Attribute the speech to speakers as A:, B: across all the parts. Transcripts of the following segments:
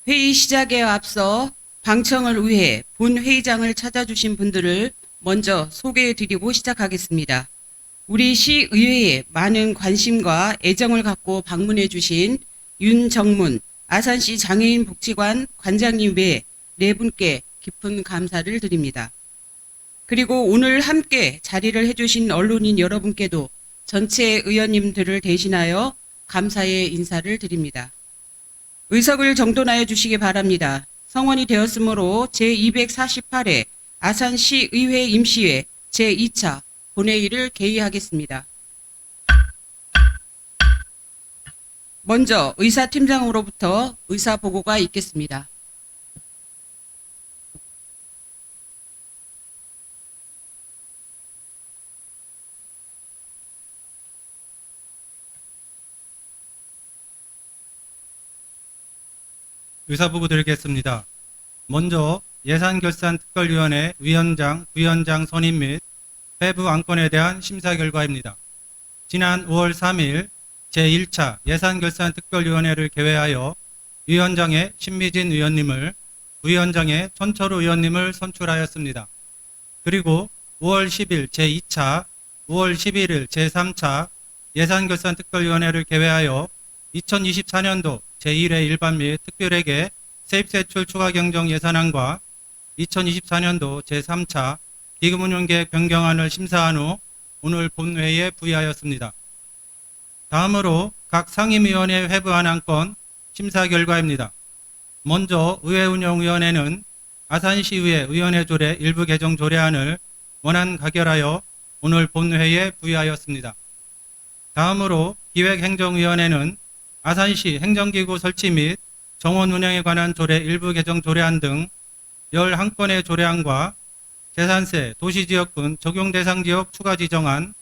A: 회의 시작에 앞서 방청을 위해 본 회의장을 찾아주신 분들을 먼저 소개해드리고 시작하겠습니다. 우리 시의회에 많은 관심과 애정을 갖고 방문해주신 윤정문 아산시 장애인 복지관 관장님 외 네 분께 깊은 감사를 드립니다. 그리고 오늘 함께 자리를 해주신 언론인 여러분께도 전체 의원님들을 대신하여 감사의 인사를 드립니다. 의석을 정돈하여 주시기 바랍니다. 성원이 되었으므로 제248회 아산시 의회 임시회 제2차 본회의를 개의하겠습니다. 먼저 의사팀장으로부터 의사보고가 있겠습니다.
B: 의사보고 드리겠습니다. 먼저 예산결산특별위원회 위원장, 부위원장 선임 및 회부 안건에 대한 심사 결과입니다. 지난 5월 3일 제1차 예산결산특별위원회를 개회하여 위원장의 신미진 의원님을, 부위원장의 천철우 의원님을 선출하였습니다. 그리고 5월 10일 제2차, 5월 11일 제3차 예산결산특별위원회를 개회하여 2024년도 제1회 일반 및 특별회계 세입세출 추가경정 예산안과 2024년도 제3차 기금운용계획 변경안을 심사한 후 오늘 본회의에 부의하였습니다. 다음으로 각 상임위원회 회부안 안건 심사 결과입니다. 먼저 의회운영위원회는 아산시의회 의원회 조례 일부 개정 조례안을 원안 가결하여 오늘 본회의에 부의하였습니다. 다음으로 기획행정위원회는 아산시 행정기구 설치 및 정원 운영에 관한 조례 일부 개정 조례안 등 11건의 조례안과 재산세 도시지역군 적용대상지역 추가 지정안,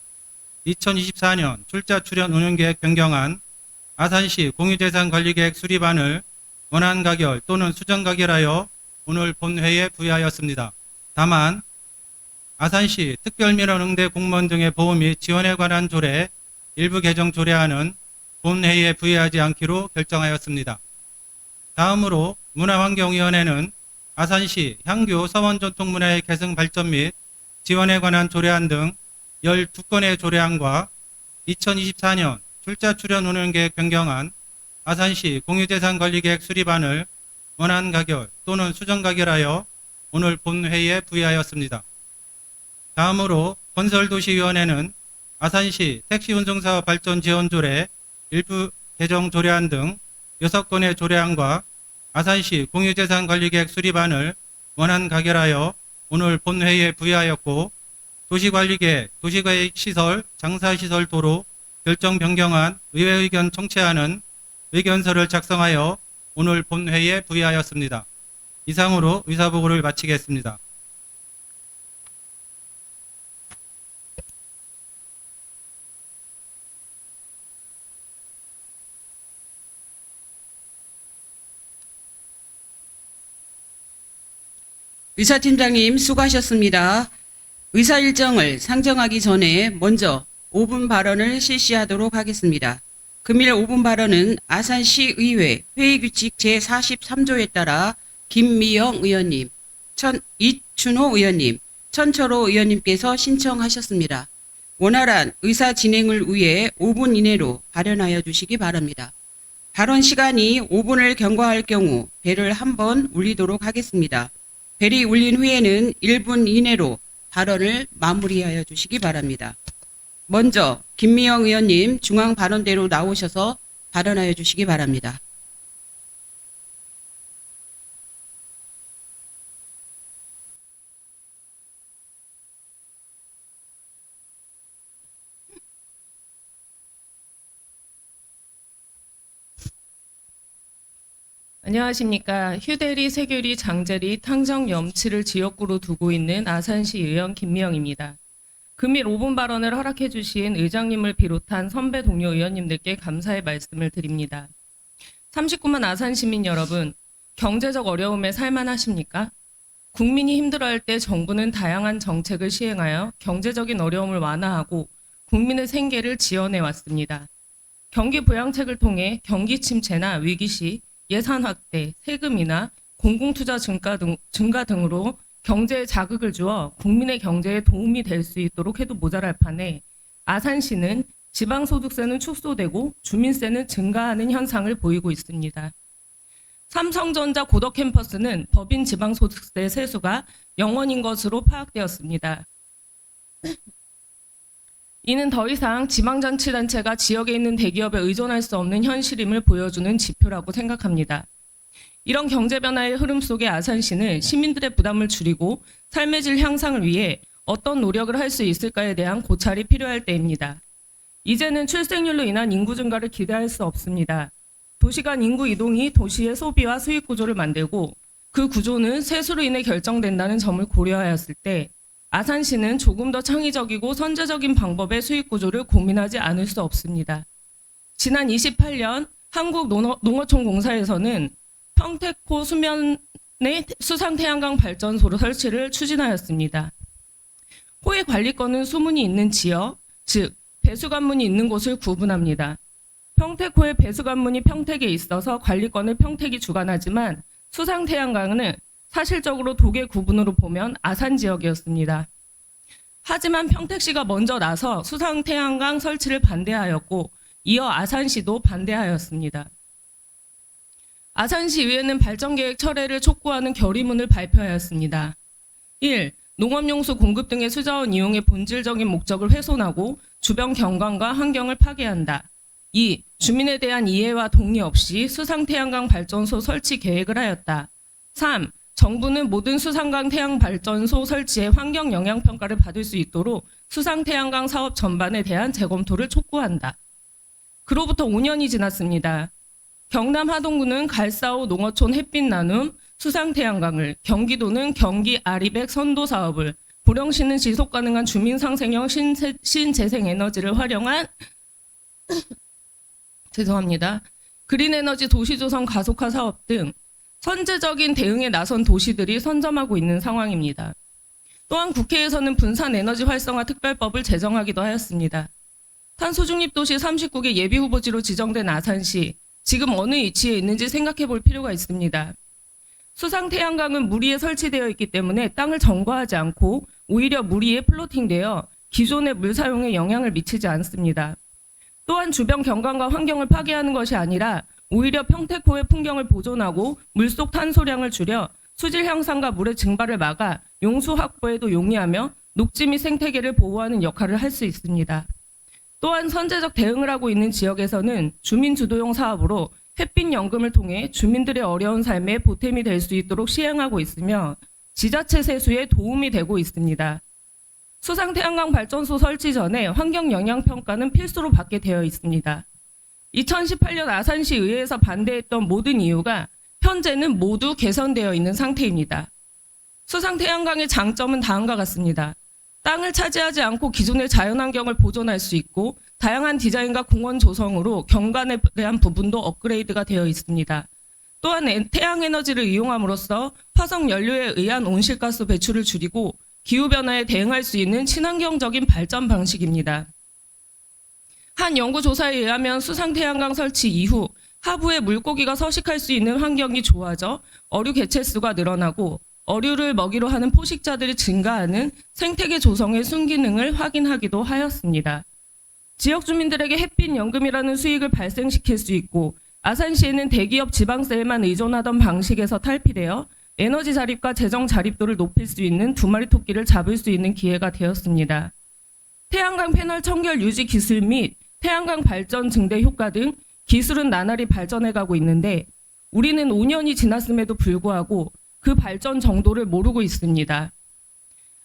B: 2024년 출자 출연 운영계획 변경안, 아산시 공유재산관리계획 수립안을 원안 가결 또는 수정 가결하여 오늘 본회의에 부의하였습니다. 다만 아산시 특별민원 응대 공무원 등의 보호 및 지원에 관한 조례 일부 개정 조례안은 본회의에 부의하지 않기로 결정하였습니다. 다음으로 문화환경위원회는 아산시 향교 서원전통문화의 계승 발전 및 지원에 관한 조례안 등 12건의 조례안과 2024년 출자 출연 운영계획 변경안, 아산시 공유재산관리계획 수립안을 원안 가결 또는 수정 가결하여 오늘 본회의에 부의하였습니다. 다음으로 건설도시위원회는 아산시 택시운송사업 발전 지원 조례 일부 개정 조례안 등 6건의 조례안과 아산시 공유재산관리계획 수립안을 원안 가결하여 오늘 본회의에 부의하였고, 도시관리계획, 도시계획시설, 장사시설 도로 결정 변경안 의회 의견 청취하는 의견서를 작성하여 오늘 본회의에 부의하였습니다. 이상으로 의사보고를 마치겠습니다.
A: 의사팀장님 수고하셨습니다. 의사 일정을 상정하기 전에 먼저 5분 발언을 실시하도록 하겠습니다. 금일 5분 발언은 아산시의회 회의규칙 제43조에 따라 김미영 의원님, 이춘호 의원님, 천철호 의원님께서 신청하셨습니다. 원활한 의사 진행을 위해 5분 이내로 발언하여 주시기 바랍니다. 발언 시간이 5분을 경과할 경우 벨을 한번 울리도록 하겠습니다. 벨이 울린 후에는 1분 이내로 발언을 마무리하여 주시기 바랍니다. 먼저 김미영 의원님 중앙 발언대로 나오셔서 발언하여 주시기 바랍니다.
C: 안녕하십니까. 휴대리, 세균리, 장제리, 탕정, 염치를 지역구로 두고 있는 아산시 의원 김미영입니다. 금일 5분 발언을 허락해 주신 의장님을 비롯한 선배 동료 의원님들께 감사의 말씀을 드립니다. 39만 아산 시민 여러분, 경제적 어려움에 살만하십니까? 국민이 힘들어할 때 정부는 다양한 정책을 시행하여 경제적인 어려움을 완화하고 국민의 생계를 지원해 왔습니다. 경기 부양책을 통해 경기 침체나 위기 시 예산 확대, 세금이나 공공투자 증가 등으로 경제에 자극을 주어 국민의 경제에 도움이 될 수 있도록 해도 모자랄 판에 아산시는 지방소득세는 축소되고 주민세는 증가하는 현상을 보이고 있습니다. 삼성전자 고덕 캠퍼스는 법인 지방소득세 세수가 0원인 것으로 파악되었습니다. 이는 더 이상 지방자치단체가 지역에 있는 대기업에 의존할 수 없는 현실임을 보여주는 지표라고 생각합니다. 이런 경제 변화의 흐름 속에 아산시는 시민들의 부담을 줄이고 삶의 질 향상을 위해 어떤 노력을 할 수 있을까에 대한 고찰이 필요할 때입니다. 이제는 출생률로 인한 인구 증가를 기대할 수 없습니다. 도시 간 인구 이동이 도시의 소비와 수익 구조를 만들고 그 구조는 세수로 인해 결정된다는 점을 고려하였을 때 아산시는 조금 더 창의적이고 선제적인 방법의 수익 구조를 고민하지 않을 수 없습니다. 지난 28년 한국농어촌공사에서는 평택호 수면의 수상태양광 발전소로 설치를 추진하였습니다. 호의 관리권은 수문이 있는 지역, 즉 배수관문이 있는 곳을 구분합니다. 평택호의 배수관문이 평택에 있어서 관리권을 평택이 주관하지만 수상태양광은 사실적으로 도계 구분으로 보면 아산 지역이었습니다. 하지만 평택시가 먼저 나서 수상태양광 설치를 반대하였고 이어 아산시도 반대하였습니다. 아산시의회는 발전계획 철회를 촉구하는 결의문을 발표하였습니다. 1. 농업용수 공급 등의 수자원 이용의 본질적인 목적을 훼손하고 주변 경관과 환경을 파괴한다. 2. 주민에 대한 이해와 동의 없이 수상태양광 발전소 설치 계획을 하였다. 3. 정부는 모든 수상광 태양 발전소 설치의 환경 영향 평가를 받을 수 있도록 수상태양광 사업 전반에 대한 재검토를 촉구한다. 그로부터 5년이 지났습니다. 경남 하동구는 갈사호 농어촌 햇빛 나눔 수상태양광을, 경기도는 경기 아리백 선도 사업을, 보령시는 지속 가능한 주민 상생형 신재생에너지를 활용한 그린에너지 도시조성 가속화 사업 등 선제적인 대응에 나선 도시들이 선점하고 있는 상황입니다. 또한 국회에서는 분산에너지 활성화 특별법을 제정하기도 하였습니다. 탄소중립도시 39개 예비후보지로 지정된 아산시, 지금 어느 위치에 있는지 생각해 볼 필요가 있습니다. 수상태양광은 물 위에 설치되어 있기 때문에 땅을 정과하지 않고 오히려 물 위에 플로팅되어 기존의 물 사용에 영향을 미치지 않습니다. 또한 주변 경관과 환경을 파괴하는 것이 아니라 오히려 평택호의 풍경을 보존하고 물속 탄소량을 줄여 수질 향상과 물의 증발을 막아 용수 확보에도 용이하며 녹지 및 생태계를 보호하는 역할을 할 수 있습니다. 또한 선제적 대응을 하고 있는 지역에서는 주민 주도형 사업으로 햇빛연금을 통해 주민들의 어려운 삶에 보탬이 될 수 있도록 시행하고 있으며 지자체 세수에 도움이 되고 있습니다. 수상태양광 발전소 설치 전에 환경영향평가는 필수로 받게 되어 있습니다. 2018년 아산시 의회에서 반대했던 모든 이유가 현재는 모두 개선되어 있는 상태입니다. 수상태양광의 장점은 다음과 같습니다. 땅을 차지하지 않고 기존의 자연환경을 보존할 수 있고 다양한 디자인과 공원 조성으로 경관에 대한 부분도 업그레이드가 되어 있습니다. 또한 태양에너지를 이용함으로써 화석 연료에 의한 온실가스 배출을 줄이고 기후변화에 대응할 수 있는 친환경적인 발전 방식입니다. 한 연구조사에 의하면 수상태양광 설치 이후 하부에 물고기가 서식할 수 있는 환경이 좋아져 어류 개체수가 늘어나고 어류를 먹이로 하는 포식자들이 증가하는 생태계 조성의 순기능을 확인하기도 하였습니다. 지역 주민들에게 햇빛연금이라는 수익을 발생시킬 수 있고 아산시에는 대기업 지방세에만 의존하던 방식에서 탈피되어 에너지 자립과 재정 자립도를 높일 수 있는 두 마리 토끼를 잡을 수 있는 기회가 되었습니다. 태양광 패널 청결 유지 기술 및 태양광 발전 증대 효과 등 기술은 나날이 발전해가고 있는데 우리는 5년이 지났음에도 불구하고 그 발전 정도를 모르고 있습니다.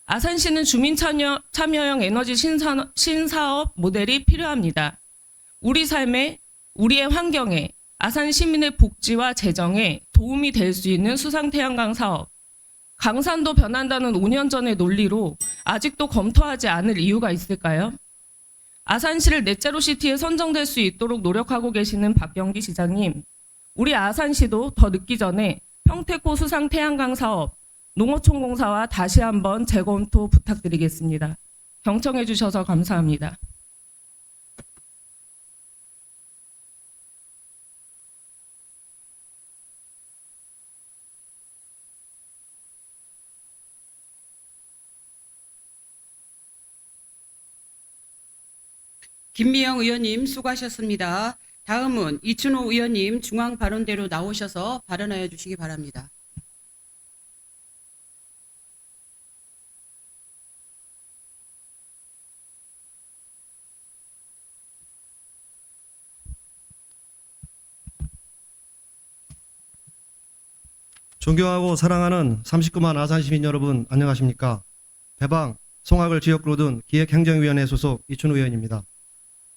C: 아산시는 주민 참여형 에너지 신사업 모델이 필요합니다. 우리 삶에, 우리의 환경에, 아산 시민의 복지와 재정에 도움이 될 수 있는 수상태양광 사업. 강산도 변한다는 5년 전의 논리로 아직도 검토하지 않을 이유가 있을까요? 아산시를 넷제로시티에 선정될 수 있도록 노력하고 계시는 박병기 시장님, 우리 아산시도 더 늦기 전에 평택호 수상태양광 사업, 농어촌공사와 다시 한번 재검토 부탁드리겠습니다. 경청해 주셔서 감사합니다.
A: 김미영 의원님 수고하셨습니다. 다음은 이춘호 의원님 중앙 발언대로 나오셔서 발언하여 주시기 바랍니다.
D: 존경하고 사랑하는 39만 아산 시민 여러분 안녕하십니까? 대방 송악을 지역구로 둔 기획행정위원회 소속 이춘호 의원입니다.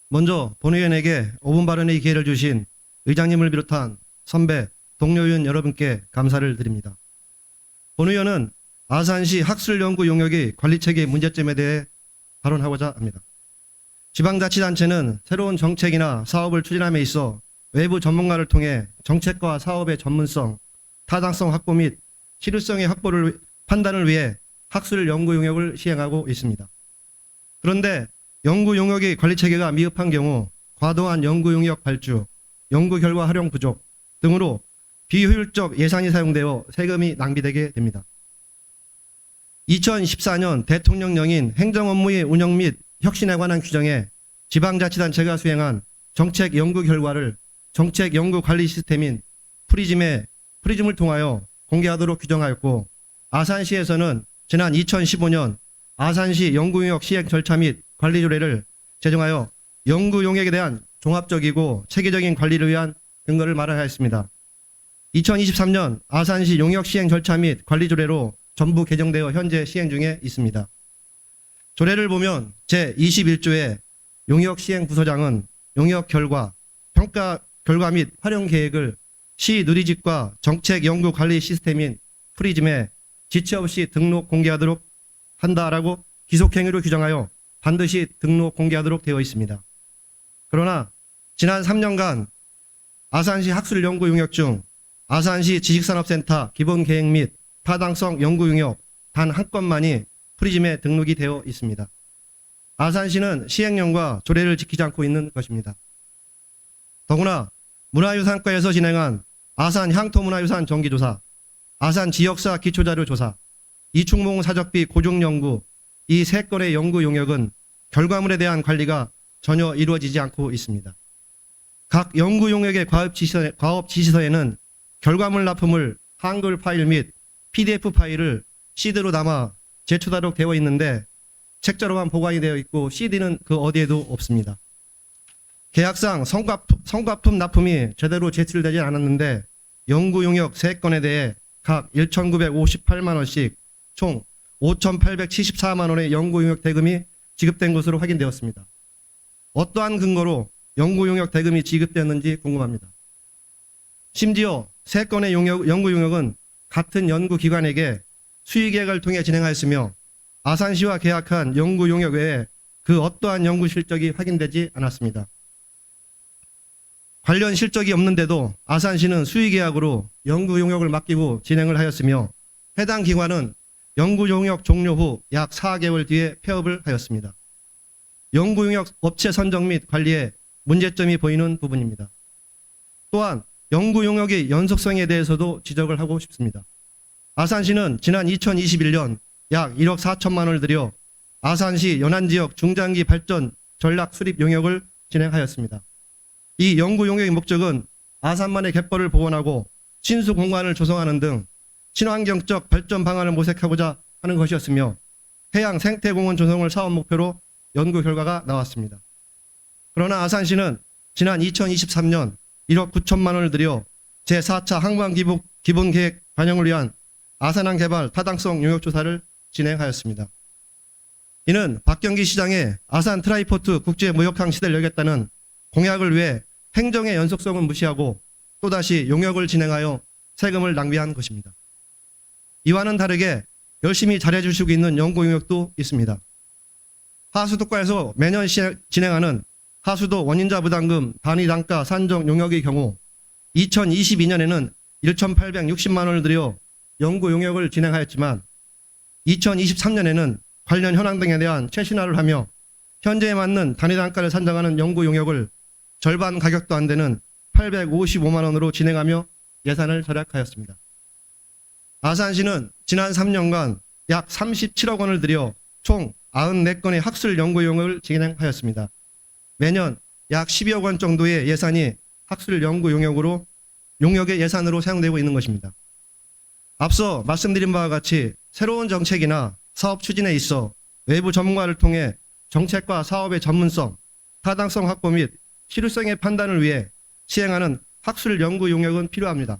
D: 먼저 본의원에게 5분 발언의 기회를 주신 의장님을 비롯한 선배, 동료 의원 여러분께 감사를 드립니다. 본의원은 아산시 학술연구 용역의 관리체계 문제점에 대해 발언하고자 합니다. 지방자치단체는 새로운 정책이나 사업을 추진함에 있어 외부 전문가를 통해 정책과 사업의 전문성, 타당성 확보 및 실효성의 확보를 판단을 위해 학술 연구 용역을 시행하고 있습니다. 그런데 연구 용역의 관리 체계가 미흡한 경우 과도한 연구 용역 발주, 연구 결과 활용 부족 등으로 비효율적 예산이 사용되어 세금이 낭비되게 됩니다. 2014년 대통령령인 행정업무의 운영 및 혁신에 관한 규정에 지방자치단체가 수행한 정책 연구 결과를 정책 연구 관리 시스템인 프리즘을 통하여 공개하도록 규정하였고, 아산시에서는 지난 2015년 아산시 연구용역 시행 절차 및 관리 조례를 제정하여 연구용역에 대한 종합적이고 체계적인 관리를 위한 근거를 마련하였습니다. 2023년 아산시 용역 시행 절차 및 관리 조례로 전부 개정되어 현재 시행 중에 있습니다. 조례를 보면 제21조에 용역 시행 부서장은 용역 결과, 평가 결과 및 활용 계획을 시 누리집과 정책 연구 관리 시스템인 프리즘에 지체 없이 등록 공개하도록 한다라고 기속행위로 규정하여 반드시 등록 공개하도록 되어 있습니다. 그러나 지난 3년간 아산시 학술 연구 용역 중 아산시 지식산업센터 기본 계획 및 타당성 연구 용역 단 한 건만이 프리즘에 등록이 되어 있습니다. 아산시는 시행령과 조례를 지키지 않고 있는 것입니다. 더구나 문화유산과에서 진행한 아산 향토문화유산 정기조사, 아산 지역사 기초자료조사, 이충봉 사적비 고정연구 이 3건의 연구 용역은 결과물에 대한 관리가 전혀 이루어지지 않고 있습니다. 각 연구 용역의 과업 지시서에는 결과물 납품을 한글 파일 및 PDF 파일을 CD로 담아 제출하도록 되어 있는데 책자로만 보관이 되어 있고 CD는 그 어디에도 없습니다. 계약상 성과품 납품이 제대로 제출되지 않았는데 연구 용역 3건에 대해 각 1,958만 원씩 총 5,874만 원의 연구 용역 대금이 지급된 것으로 확인되었습니다. 어떠한 근거로 연구 용역 대금이 지급되었는지 궁금합니다. 심지어 3건의 연구 용역은 같은 연구기관에게 수의계약을 통해 진행하였으며 아산시와 계약한 연구 용역 외에 그 어떠한 연구 실적이 확인되지 않았습니다. 관련 실적이 없는데도 아산시는 수의계약으로 연구 용역을 맡기고 진행을 하였으며 해당 기관은 연구 용역 종료 후 약 4개월 뒤에 폐업을 하였습니다. 연구 용역 업체 선정 및 관리에 문제점이 보이는 부분입니다. 또한 연구 용역의 연속성에 대해서도 지적을 하고 싶습니다. 아산시는 지난 2021년 약 1억 4천만 원을 들여 아산시 연안지역 중장기 발전 전략 수립 용역을 진행하였습니다. 이 연구 용역의 목적은 아산만의 갯벌을 복원하고 신수 공간을 조성하는 등 친환경적 발전 방안을 모색하고자 하는 것이었으며 해양 생태공원 조성을 사업 목표로 연구 결과가 나왔습니다. 그러나 아산시는 지난 2023년 1억 9천만 원을 들여 제4차 항만 기본 계획 반영을 위한 아산항 개발 타당성 용역 조사를 진행하였습니다. 이는 박경기 시장의 아산 트라이포트 국제 무역항 시대를 열겠다는 공약을 위해 행정의 연속성을 무시하고 또다시 용역을 진행하여 세금을 낭비한 것입니다. 이와는 다르게 열심히 잘해주시고 있는 연구 용역도 있습니다. 하수도과에서 매년 진행하는 하수도 원인자 부담금 단위 단가 산정 용역의 경우 2022년에는 1,860만 원을 들여 연구 용역을 진행하였지만 2023년에는 관련 현황 등에 대한 최신화를 하며 현재에 맞는 단위 단가를 산정하는 연구 용역을 절반 가격도 안 되는 855만 원으로 진행하며 예산을 절약하였습니다. 아산시는 지난 3년간 약 37억 원을 들여 총 94건의 학술 연구 용역을 진행하였습니다. 매년 약 12억 원 정도의 예산이 학술 연구 용역의 예산으로 사용되고 있는 것입니다. 앞서 말씀드린 바와 같이 새로운 정책이나 사업 추진에 있어 외부 전문가를 통해 정책과 사업의 전문성, 타당성 확보 및 실효성의 판단을 위해 시행하는 학술 연구 용역은 필요합니다.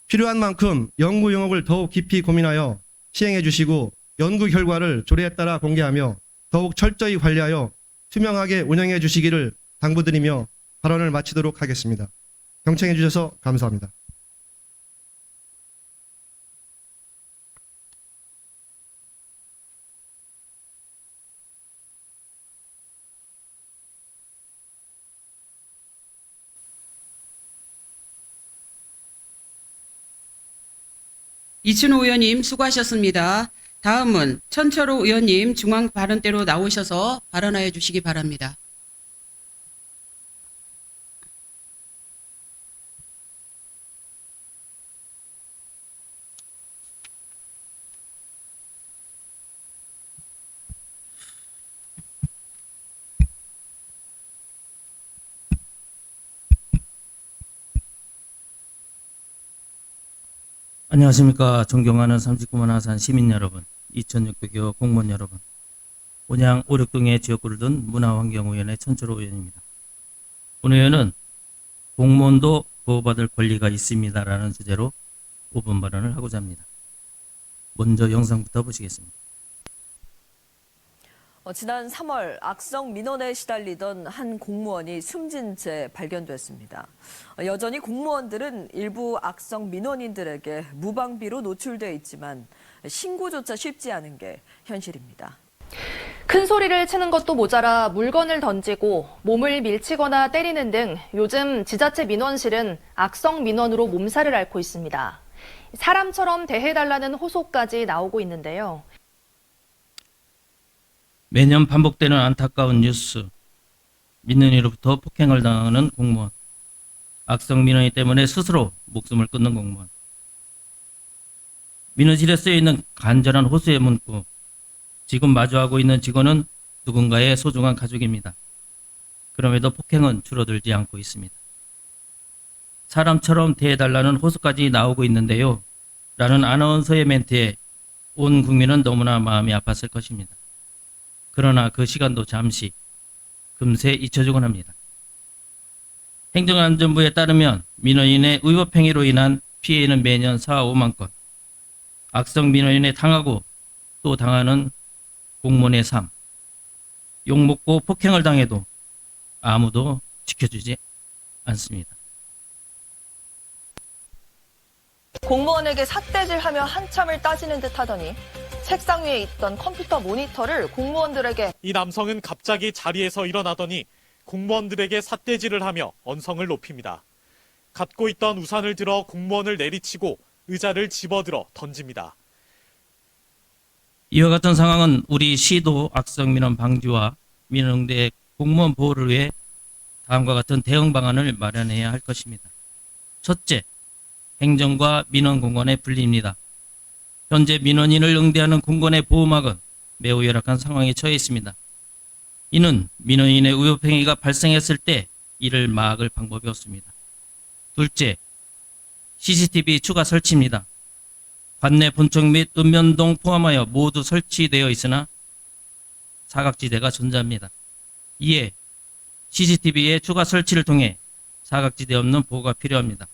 D: 필요한 만큼 연구 용역을 더욱 깊이 고민하여 시행해 주시고 연구 결과를 조례에 따라 공개하며 더욱 철저히 관리하여 투명하게 운영해 주시기를 당부드리며 발언을 마치도록 하겠습니다. 경청해 주셔서 감사합니다.
A: 이춘호 의원님 수고하셨습니다. 다음은 천철호 의원님 중앙 발언대로 나오셔서 발언하여 주시기 바랍니다.
E: 안녕하십니까. 존경하는 39만 아산 시민 여러분, 2600여 공무원 여러분, 온양 오륙동의 지역구를 둔 문화환경위원회 천철호 의원입니다. 오늘 의원은 공무원도 보호받을 권리가 있습니다라는 주제로 5분 발언을 하고자 합니다. 먼저 영상부터 보시겠습니다.
F: 지난 3월 악성 민원에 시달리던 한 공무원이 숨진 채 발견됐습니다. 여전히 공무원들은 일부 악성 민원인들에게 무방비로 노출돼 있지만 신고조차 쉽지 않은 게 현실입니다.
G: 큰 소리를 치는 것도 모자라 물건을 던지고 몸을 밀치거나 때리는 등 요즘 지자체 민원실은 악성 민원으로 몸살을 앓고 있습니다. 사람처럼 대해달라는 호소까지 나오고 있는데요.
E: 매년 반복되는 안타까운 뉴스, 민원인으로부터 폭행을 당하는 공무원, 악성 민원인 때문에 스스로 목숨을 끊는 공무원, 민원실에 쓰여있는 간절한 호소의 문구, 지금 마주하고 있는 직원은 누군가의 소중한 가족입니다. 그럼에도 폭행은 줄어들지 않고 있습니다. 사람처럼 대해달라는 호소까지 나오고 있는데요. 라는 아나운서의 멘트에 온 국민은 너무나 마음이 아팠을 것입니다. 그러나 그 시간도 잠시 금세 잊혀지곤 합니다. 행정안전부에 따르면 민원인의 의법행위로 인한 피해는 매년 4, 5만 건, 악성 민원인에 당하고 또 당하는 공무원의 삶, 욕먹고 폭행을 당해도 아무도 지켜주지 않습니다.
G: 공무원에게 삿대질하며 한참을 따지는 듯 하더니 책상 위에 있던 컴퓨터 모니터를 공무원들에게
H: 이 남성은 갑자기 자리에서 일어나더니 공무원들에게 삿대질을 하며 언성을 높입니다. 갖고 있던 우산을 들어 공무원을 내리치고 의자를 집어들어 던집니다.
E: 이와 같은 상황은 우리 시도 악성 민원 방지와 민원 응대 공무원 보호를 위해 다음과 같은 대응 방안을 마련해야 할 것입니다. 첫째, 행정과 민원 공무원의 분리입니다. 현재 민원인을 응대하는 공무원의 보호막은 매우 열악한 상황에 처해 있습니다. 이는 민원인의 의혹행위가 발생했을 때 이를 막을 방법이 없습니다. 둘째, CCTV 추가 설치입니다. 관내 본청 및 읍면동 포함하여 모두 설치되어 있으나 사각지대가 존재합니다. 이에 CCTV의 추가 설치를 통해 사각지대 없는 보호가 필요합니다.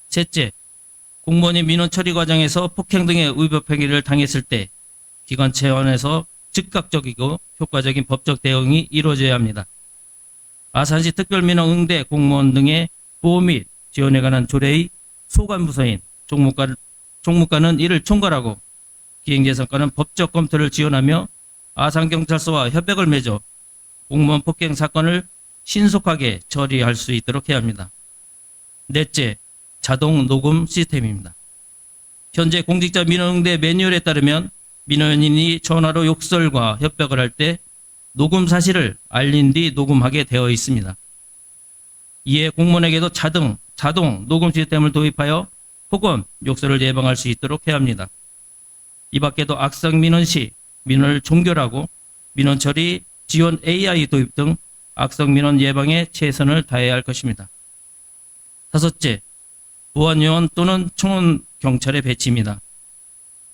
E: 셋째, 공무원이 민원 처리 과정에서 폭행 등의 의법행위를 당했을 때 기관 차원에서 즉각적이고 효과적인 법적 대응이 이루어져야 합니다. 아산시 특별민원 응대 공무원 등의 보호 및 지원에 관한 조례의 소관부서인 총무과는 이를 총괄하고 기행재산과는 법적 검토를 지원하며 아산경찰서와 협약을 맺어 공무원 폭행 사건을 신속하게 처리할 수 있도록 해야 합니다. 넷째, 자동 녹음 시스템입니다. 현재 공직자 민원응대 매뉴얼에 따르면 민원인이 전화로 욕설과 협박을 할 때 녹음 사실을 알린 뒤 녹음하게 되어 있습니다. 이에 공무원에게도 자동 녹음 시스템을 도입하여 혹은 욕설을 예방할 수 있도록 해야 합니다. 이 밖에도 악성 민원 시 민원을 종결하고 민원 처리 지원 AI 도입 등 악성 민원 예방에 최선을 다해야 할 것입니다. 다섯째, 보안요원 또는 청원 경찰의 배치입니다.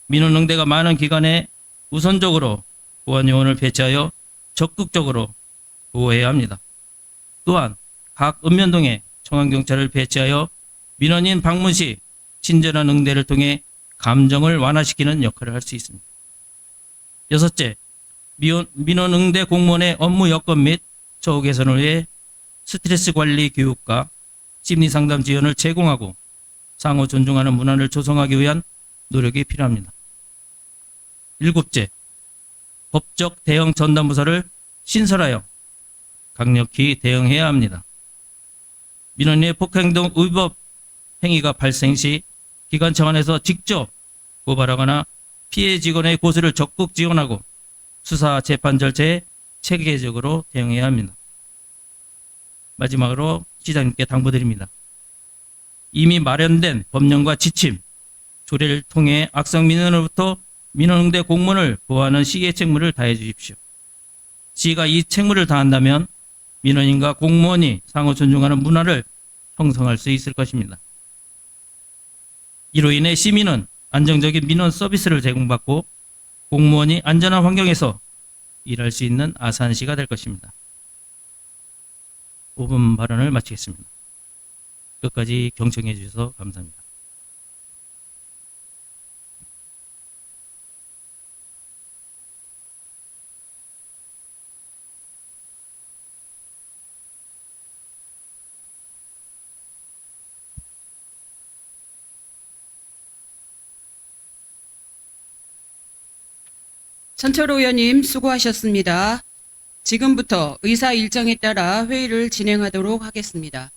E: 민원 응대가 많은 기관에 우선적으로 보안요원을 배치하여 적극적으로 보호해야 합니다. 또한 각 읍면동에 청원경찰을 배치하여 민원인 방문 시 친절한 응대를 통해 감정을 완화시키는 역할을 할 수 있습니다. 여섯째, 민원 응대 공무원의 업무 여건 및 처우 개선을 위해 스트레스 관리 교육과 심리 상담 지원을 제공하고 상호 존중하는 문화를 조성하기 위한 노력이 필요합니다. 일곱째, 법적 대응 전담부서를 신설하여 강력히 대응해야 합니다. 민원인의 폭행등 위법 행위가 발생 시 기관 차원에서 직접 고발하거나 피해 직원의 고소를 적극 지원하고 수사 재판 절차에 체계적으로 대응해야 합니다. 마지막으로 시장님께 당부드립니다. 이미 마련된 법령과 지침, 조례를 통해 악성 민원으로부터 민원응대 공무원을 보호하는 시의 책무를 다해 주십시오. 시가 이 책무를 다한다면 민원인과 공무원이 상호 존중하는 문화를 형성할 수 있을 것입니다. 이로 인해 시민은 안정적인 민원 서비스를 제공받고 공무원이 안전한 환경에서 일할 수 있는 아산시가 될 것입니다. 5분 발언을 마치겠습니다. 끝까지 경청해 주셔서 감사합니다.
A: 천철호 의원님 수고하셨습니다. 지금부터 의사 일정에 따라 회의를 진행하도록 하겠습니다.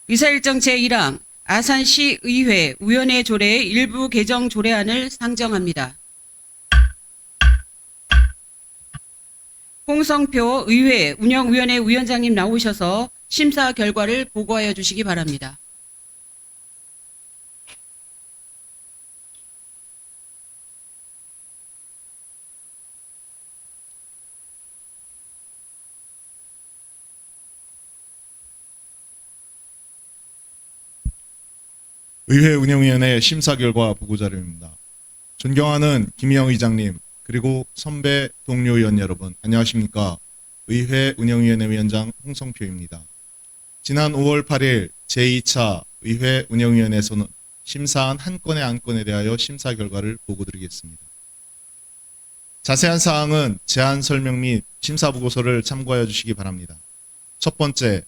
A: 의사 일정 제1항 아산시 의회 위원회 조례 일부 개정 조례안을 상정합니다. 홍성표 의회 운영위원회 위원장님 나오셔서 심사 결과를 보고하여 주시기 바랍니다.
I: 의회 운영위원회 심사 결과 보고 자료입니다. 존경하는 김희영 의장님, 그리고 선배 동료 의원 여러분, 안녕하십니까? 의회 운영위원회 위원장 홍성표입니다. 지난 5월 8일 제2차 의회 운영위원회에서는 심사한 한 건의 안건에 대하여 심사 결과를 보고드리겠습니다. 자세한 사항은 제안 설명 및 심사 보고서를 참고하여 주시기 바랍니다. 첫 번째,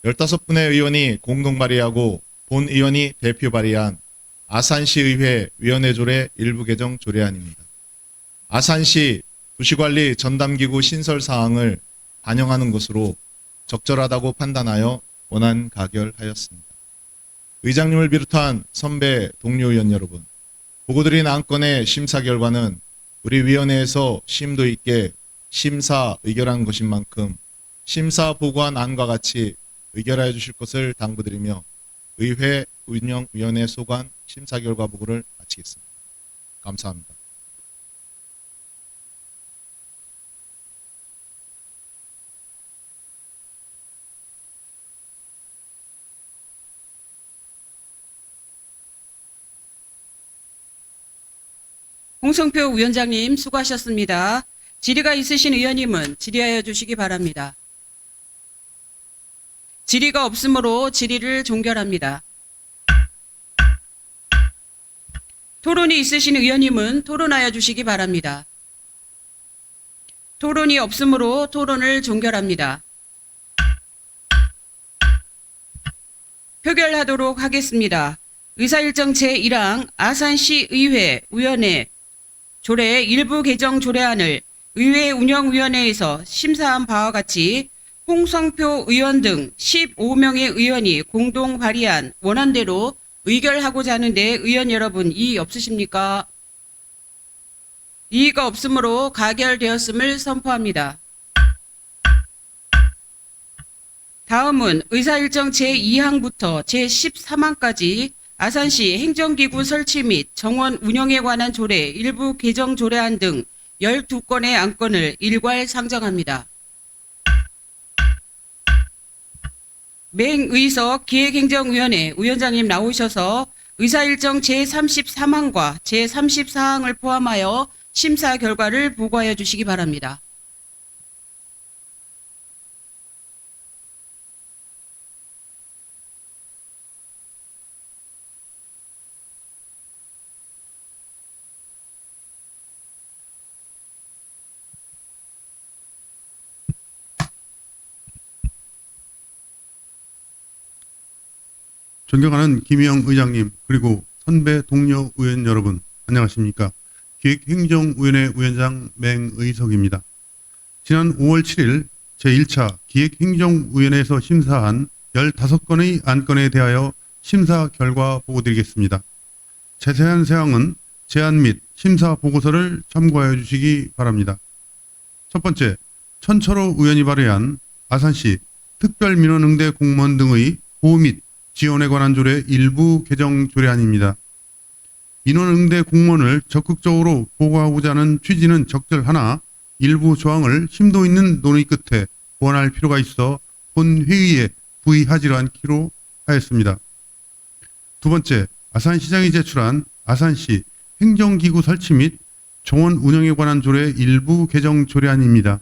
I: 15분의 의원이 공동 발의하고 본 의원이 대표 발의한 아산시 의회 위원회 조례 일부 개정 조례안입니다. 아산시 도시관리 전담기구 신설 사항을 반영하는 것으로 적절하다고 판단하여 원안 가결하였습니다. 의장님을 비롯한 선배 동료 의원 여러분, 보고드린 안건의 심사 결과는 우리 위원회에서 심도 있게 심사 의결한 것인 만큼 심사 보고한 안과 같이 의결하여 주실 것을 당부드리며 의회 운영위원회 소관 심사 결과 보고를 마치겠습니다. 감사합니다.
A: 홍성표 위원장님 수고하셨습니다. 질의가 있으신 의원님은 질의하여 주시기 바랍니다. 질의가 없으므로 질의를 종결합니다. 토론이 있으신 의원님은 토론하여 주시기 바랍니다. 토론이 없으므로 토론을 종결합니다. 표결하도록 하겠습니다. 의사일정 제1항 아산시 의회 위원회 조례 일부 개정 조례안을 의회 운영위원회에서 심사한 바와 같이 홍성표 의원 등 15명의 의원이 공동 발의한 원안대로 의결하고자 하는데 의원 여러분 이의 없으십니까? 이의가 없으므로 가결되었음을 선포합니다. 다음은 의사일정 제2항부터 제13항까지 아산시 행정기구 설치 및 정원 운영에 관한 조례 일부 개정 조례안 등 12건의 안건을 일괄 상정합니다. 맹의석 기획행정위원회 위원장님 나오셔서 의사일정 제33항과 제34항을 포함하여 심사 결과를 보고하여 주시기 바랍니다.
J: 존경하는 김희영 의장님, 그리고 선배 동료 의원 여러분, 안녕하십니까? 기획행정위원회 위원장 맹의석입니다. 지난 5월 7일 제1차 기획행정위원회에서 심사한 15건의 안건에 대하여 심사 결과 보고드리겠습니다. 자세한 사항은 제안 및 심사 보고서를 참고하여 주시기 바랍니다. 첫 번째, 천철호 의원이 발의한 아산시 특별민원응대 공무원 등의 보호 및 지원에 관한 조례 일부 개정 조례안입니다. 민원응대 공무원을 적극적으로 보호하고자 하는 취지는 적절하나 일부 조항을 심도 있는 논의 끝에 보완할 필요가 있어 본 회의에 부의하지 않기로 하였습니다. 두 번째, 아산시장이 제출한 아산시 행정기구 설치 및 정원 운영에 관한 조례 일부 개정 조례안입니다.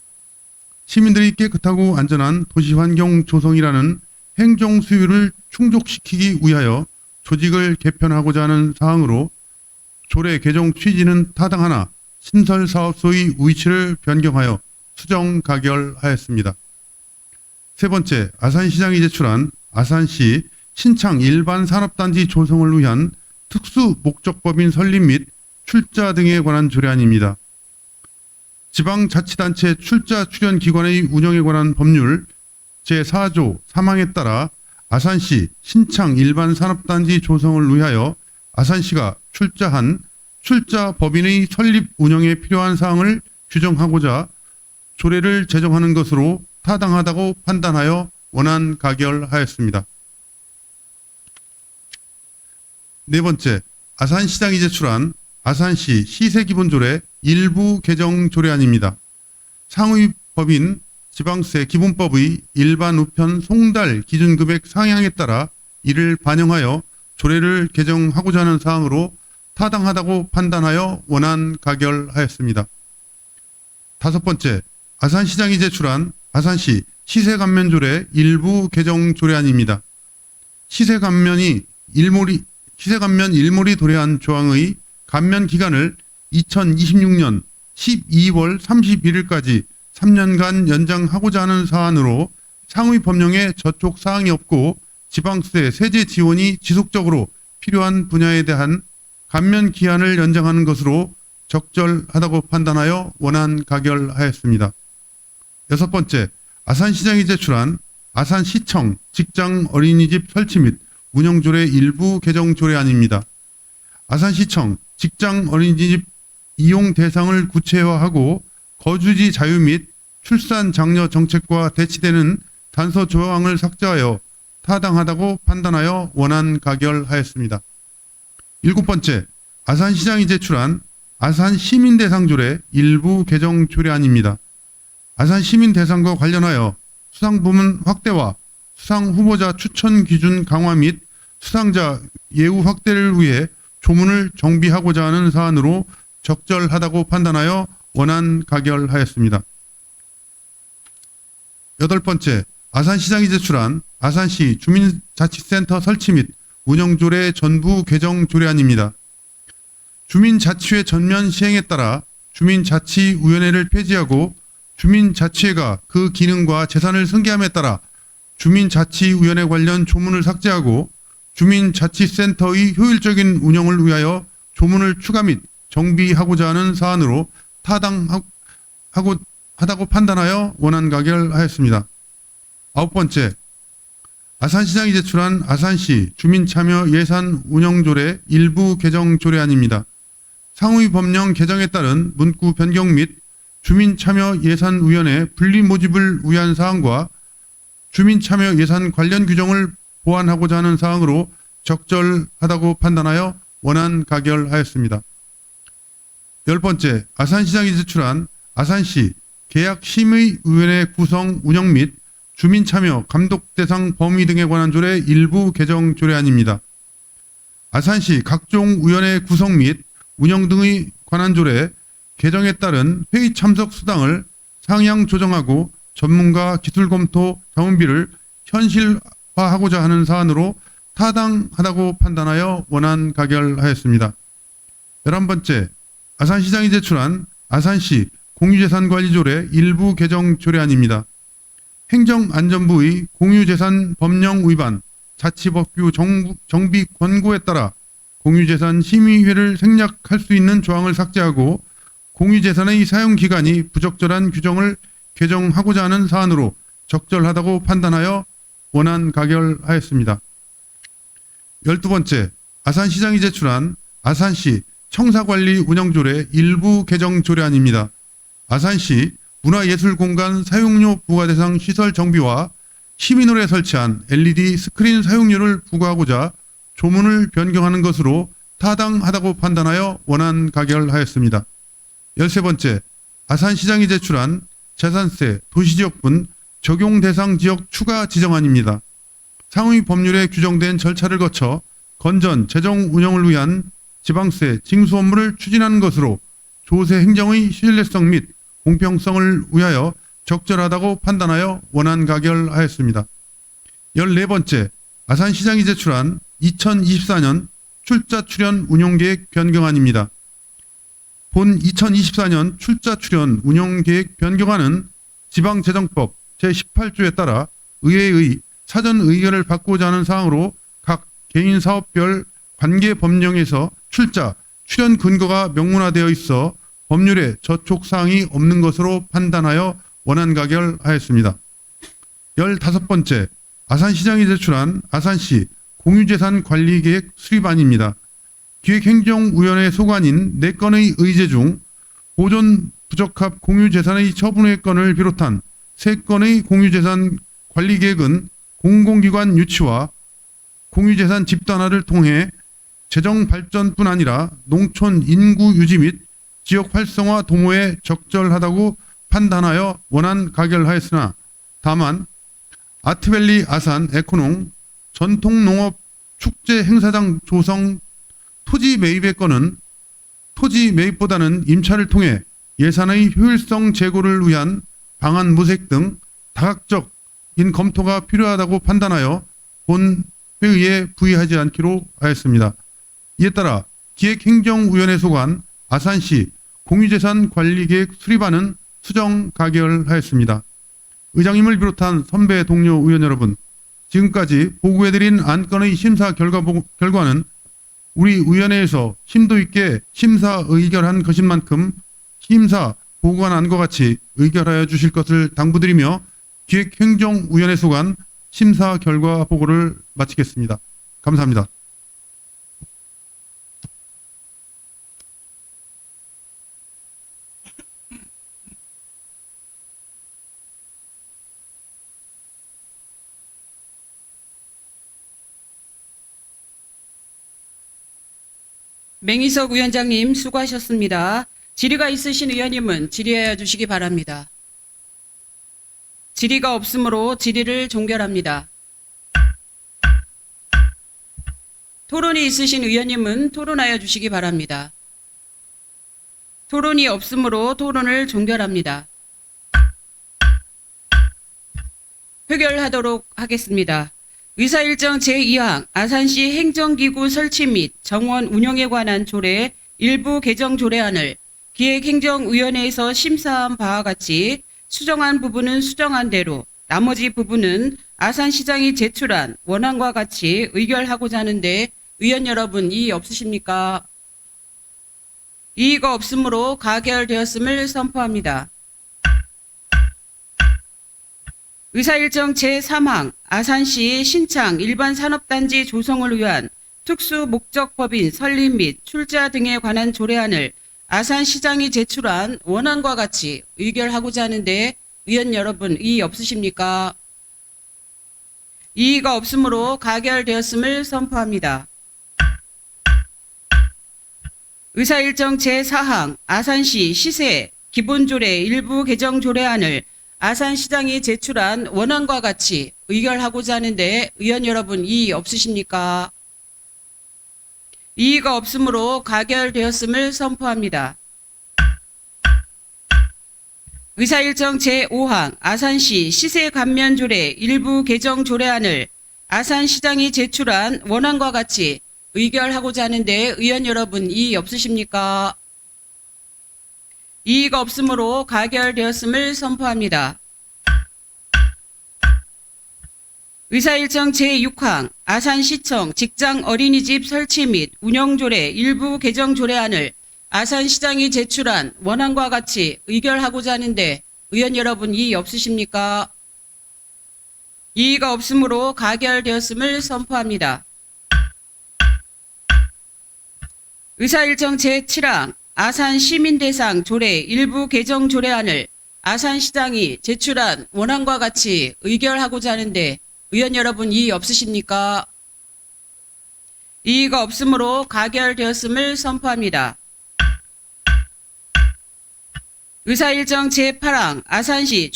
J: 시민들이 깨끗하고 안전한 도시환경 조성이라는 행정 수요를 충족시키기 위하여 조직을 개편하고자 하는 사항으로 조례 개정 취지는 타당하나 신설사업소의 위치를 변경하여 수정 가결하였습니다. 세 번째, 아산시장이 제출한 아산시 신창 일반산업단지 조성을 위한 특수목적법인 설립 및 출자 등에 관한 조례안입니다. 지방자치단체 출자 출연기관의 운영에 관한 법률 제4조 3항에 따라 아산시 신창 일반산업단지 조성을 위하여 아산시가 출자한 출자법인의 설립 운영에 필요한 사항을 규정하고자 조례를 제정하는 것으로 타당하다고 판단하여 원안 가결하였습니다. 네 번째, 아산시장이 제출한 아산시 시세기본조례 일부 개정 조례안입니다. 상위 법인 지방세 기본법의 일반 우편 송달 기준금액 상향에 따라 이를 반영하여 조례를 개정하고자 하는 사항으로 타당하다고 판단하여 원안 가결하였습니다. 다섯 번째, 아산시장이 제출한 아산시 시세감면조례 일부 개정 조례안입니다. 시세감면 일몰이 도래한 조항의 감면 기간을 2026년 12월 31일까지 3년간 연장하고자 하는 사안으로 상위 법령에 저촉 사항이 없고 지방세 세제 지원이 지속적으로 필요한 분야에 대한 감면 기한을 연장하는 것으로 적절하다고 판단하여 원안 가결하였습니다. 여섯 번째, 아산시장이 제출한 아산시청 직장 어린이집 설치 및 운영조례 일부 개정 조례안입니다. 아산시청 직장 어린이집 이용 대상을 구체화하고 거주지 자유 및 출산 장려 정책과 대치되는 단서 조항을 삭제하여 타당하다고 판단하여 원안 가결하였습니다. 일곱 번째, 아산시장이 제출한 아산시민대상조례 일부 개정 조례안입니다. 아산시민대상과 관련하여 수상부문 확대와 수상후보자 추천 기준 강화 및 수상자 예우 확대를 위해 조문을 정비하고자 하는 사안으로 적절하다고 판단하여 원안 가결하였습니다. 여덟 번째, 아산시장이 제출한 아산시 주민자치센터 설치 및 운영조례 전부 개정 조례안입니다. 주민자치회 전면 시행에 따라 주민자치위원회를 폐지하고 주민자치회가 그 기능과 재산을 승계함에 따라 주민자치위원회 관련 조문을 삭제하고 주민자치센터의 효율적인 운영을 위하여 조문을 추가 및 정비하고자 하는 사안으로 타당하다고 판단하여 원안 가결하였습니다. 아홉 번째, 아산시장이 제출한 아산시 주민참여 예산 운영조례 일부 개정 조례안입니다. 상위 법령 개정에 따른 문구 변경 및 주민참여 예산위원회 분리 모집을 위한 사항과 주민참여 예산 관련 규정을 보완하고자 하는 사항으로 적절하다고 판단하여 원안 가결하였습니다. 열 번째, 아산시장이 제출한 아산시 계약심의위원회 구성 운영 및 주민 참여 감독 대상 범위 등에 관한 조례 일부 개정 조례안입니다. 아산시 각종 위원회 구성 및 운영 등의 관한 조례 개정에 따른 회의 참석 수당을 상향 조정하고 전문가 기술 검토 자문비를 현실화하고자 하는 사안으로 타당하다고 판단하여 원안 가결하였습니다. 11번째, 아산시장이 제출한 아산시 공유재산관리조례 일부 개정 조례안입니다. 행정안전부의 공유재산 법령 위반 자치법규 정비 권고에 따라 공유재산 심의회를 생략할 수 있는 조항을 삭제하고 공유재산의 사용기간이 부적절한 규정을 개정하고자 하는 사안으로 적절하다고 판단하여 원안 가결하였습니다. 12번째, 아산시장이 제출한 아산시 청사관리 운영조례 일부 개정 조례안입니다. 아산시 문화예술공간 사용료 부과 대상 시설 정비와 시민홀에 설치한 LED 스크린 사용료를 부과하고자 조문을 변경하는 것으로 타당하다고 판단하여 원안 가결하였습니다. 13번째, 아산시장이 제출한 재산세 도시지역분 적용 대상 지역 추가 지정안입니다. 상위 법률에 규정된 절차를 거쳐 건전 재정 운영을 위한 지방세 징수 업무를 추진하는 것으로 조세 행정의 신뢰성 및 공평성을 위하여 적절하다고 판단하여 원안 가결하였습니다. 14번째, 아산시장이 제출한 2024년 출자 출연 운용계획 변경안입니다. 본 2024년 출자 출연 운용계획 변경안은 지방재정법 제18조에 따라 의회의 사전 의결을 받고자 하는 사항으로 각 개인 사업별 관계 법령에서 출자, 출연 근거가 명문화되어 있어 법률에 저촉 사항이 없는 것으로 판단하여 원안 가결하였습니다. 15번째, 아산시장이 제출한 아산시 공유재산 관리계획 수립안입니다. 기획행정위원회 소관인 4건의 의제 중 보존 부적합 공유재산의 처분의 건을 비롯한 3건의 공유재산 관리계획은 공공기관 유치와 공유재산 집단화를 통해 재정 발전뿐 아니라 농촌 인구 유지 및 지역 활성화 도모에 적절하다고 판단하여 원안 가결하였으나 다만 아트밸리 아산 에코농 전통농업 축제 행사장 조성 토지 매입의 건은 토지 매입보다는 임차를 통해 예산의 효율성 제고를 위한 방안 모색 등 다각적인 검토가 필요하다고 판단하여 본 회의에 부의하지 않기로 하였습니다. 이에 따라 기획행정위원회 소관 아산시 공유재산 관리계획 수립안은 수정 가결하였습니다. 의장님을 비롯한 선배 동료 의원 여러분, 지금까지 보고해드린 안건의 심사 결과는 우리 위원회에서 심도 있게 심사 의결한 것인 만큼 심사 보고한 안과 같이 의결하여 주실 것을 당부드리며 기획행정위원회 소관 심사 결과 보고를 마치겠습니다. 감사합니다.
A: 맹희석 위원장님 수고하셨습니다. 질의가 있으신 의원님은 질의해 주시기 바랍니다. 질의가 없으므로 질의를 종결합니다. 토론이 있으신 의원님은 토론하여 주시기 바랍니다. 토론이 없으므로 토론을 종결합니다. 표결하도록 하겠습니다. 의사일정 제2항 아산시 행정기구 설치 및 정원 운영에 관한 조례 일부 개정 조례안을 기획행정위원회에서 심사한 바와 같이 수정한 부분은 수정한 대로 나머지 부분은 아산시장이 제출한 원안과 같이 의결하고자 하는데 의원 여러분 이의 없으십니까? 이의가 없으므로 가결되었음을 선포합니다. 의사일정 제3항 아산시 신창 일반산업단지 조성을 위한 특수목적법인 설립 및 출자 등에 관한 조례안을 아산시장이 제출한 원안과 같이 의결하고자 하는데 의원 여러분 이의 없으십니까? 이의가 없으므로 가결되었음을 선포합니다. 의사일정 제4항 아산시 시세 기본조례 일부 개정 조례안을 아산시장이 제출한 원안과 같이 의결하고자 하는데 의원 여러분 이의 없으십니까? 이의가 없으므로 가결되었음을 선포합니다. 의사일정 제5항 아산시 시세감면조례 일부 개정 조례안을 아산시장이 제출한 원안과 같이 의결하고자 하는데 의원 여러분 이의 없으십니까? 이의가 없으므로 가결되었음을 선포합니다. 의사일정 제6항 아산시청 직장 어린이집 설치 및 운영조례 일부 개정 조례안을 아산시장이 제출한 원안과 같이 의결하고자 하는데 의원 여러분 이의 없으십니까? 이의가 없으므로 가결되었음을 선포합니다. 의사일정 제7항 아산시민대상 조례 일부 개정 조례안을 아산시장이 제출한 원안과 같이 의결하고자 하는데 의원 여러분 이의 없으십니까? 이의가 없으므로 가결되었음을 선포합니다. 의사일정 제8항 아산시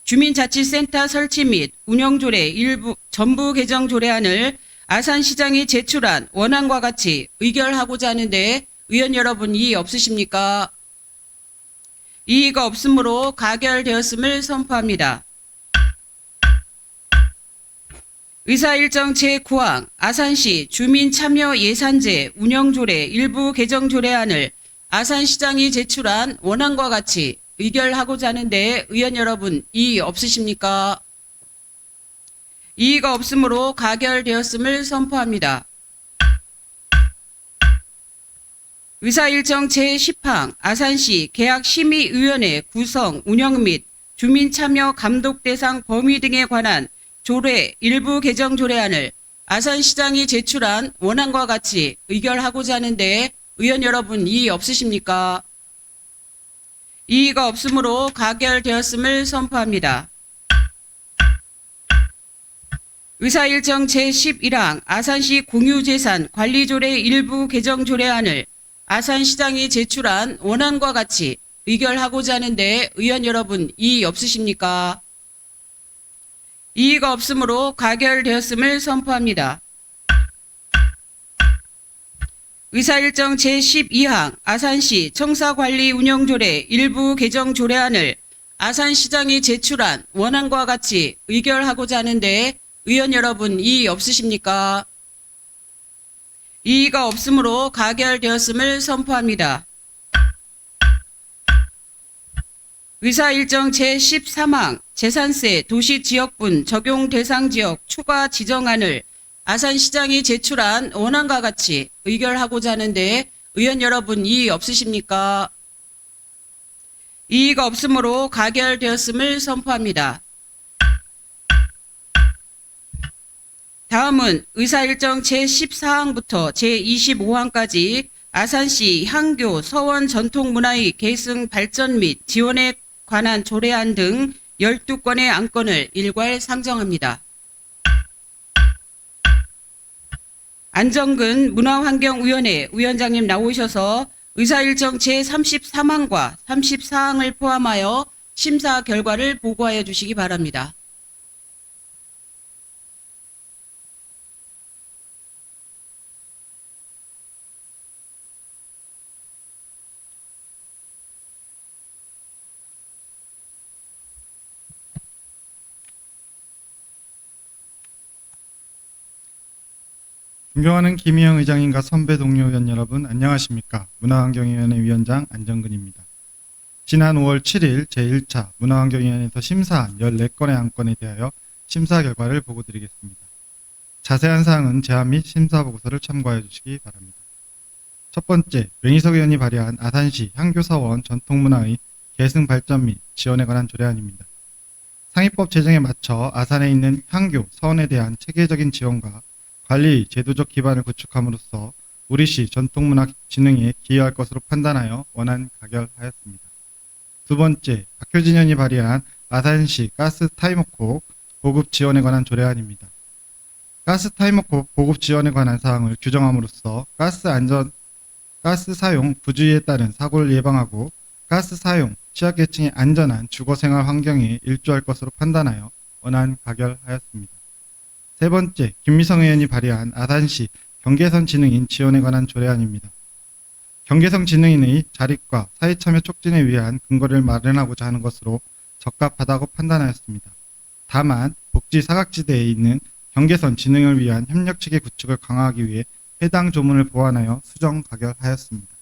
A: 주민자치센터 설치 및 운영조례 일부 전부 개정 조례안을 아산시장이 제출한 원안과 같이 의결하고자 하는데 의원 여러분 이의 없으십니까? 이의가 없으므로 가결되었음을 선포합니다. 의사일정 제9항 아산시 주민참여예산제 운영조례 일부 개정 조례안을 아산시장이 제출한 원안과 같이 의결하고자 하는데 의원 여러분 이의 없으십니까? 이의가 없으므로 가결되었음을 선포합니다. 의사일정 제10항 아산시 계약심의위원회 구성, 운영 및 주민참여 감독 대상 범위 등에 관한 조례 일부 개정 조례안을 아산시장이 제출한 원안과 같이 의결하고자 하는데 의원 여러분 이의 없으십니까? 이의가 없으므로 가결되었음을 선포합니다. 의사일정 제11항 아산시 공유재산 관리조례 일부 개정 조례안을 아산시장이 제출한 원안과 같이 의결하고자 하는데 의원 여러분 이의 없으십니까? 이의가 없으므로 가결되었음을 선포합니다. 의사일정 제12항 아산시 청사관리 운영조례 일부 개정 조례안을 아산시장이 제출한 원안과 같이 의결하고자 하는데 의원 여러분 이의 없으십니까? 이의가 없으므로 가결되었음을 선포합니다. 의사일정 제13항 재산세 도시지역분 적용 대상 지역 추가 지정안을 아산시장이 제출한 원안과 같이 의결하고자 하는데 의원 여러분 이의 없으십니까? 이의가 없으므로 가결되었음을 선포합니다. 다음은 의사일정 제14항부터 제25항까지 아산시 향교 서원 전통문화의 계승 발전 및 지원에 관한 조례안 등 12건의 안건을 일괄 상정합니다. 안정근 문화환경위원회 위원장님 나오셔서 의사일정 제33항과 34항을 포함하여 심사 결과를 보고하여 주시기 바랍니다.
K: 존경하는 김희영 의장님과 선배 동료 의원 여러분 안녕하십니까. 문화환경위원회 위원장 안정근입니다. 지난 5월 7일 제1차 문화환경위원회에서 심사한 14건의 안건에 대하여 심사 결과를 보고드리겠습니다. 자세한 사항은 제안 및 심사 보고서를 참고하여 주시기 바랍니다. 첫 번째, 명희석 의원이 발의한 아산시 향교서원 전통문화의 계승 발전 및 지원에 관한 조례안입니다. 상위법 제정에 맞춰 아산에 있는 향교, 서원에 대한 체계적인 지원과 관리, 제도적 기반을 구축함으로써 우리시 전통문화 진흥에 기여할 것으로 판단하여 원안 가결하였습니다. 두 번째, 박효진 의원이 발의한 아산시 가스 타이머콕 보급 지원에 관한 조례안입니다. 가스 타이머콕 보급 지원에 관한 사항을 규정함으로써 가스 사용 부주의에 따른 사고를 예방하고 가스 사용 취약계층의 안전한 주거생활 환경에 일조할 것으로 판단하여 원안 가결하였습니다. 세 번째, 김미성 의원이 발의한 아산시 경계선 지능인 지원에 관한 조례안입니다. 경계선 지능인의 자립과 사회참여 촉진에 위한 근거를 마련하고자 하는 것으로 적합하다고 판단하였습니다. 다만 복지 사각지대에 있는 경계선 지능을 위한 협력체계 구축을 강화하기 위해 해당 조문을 보완하여 수정 가결하였습니다.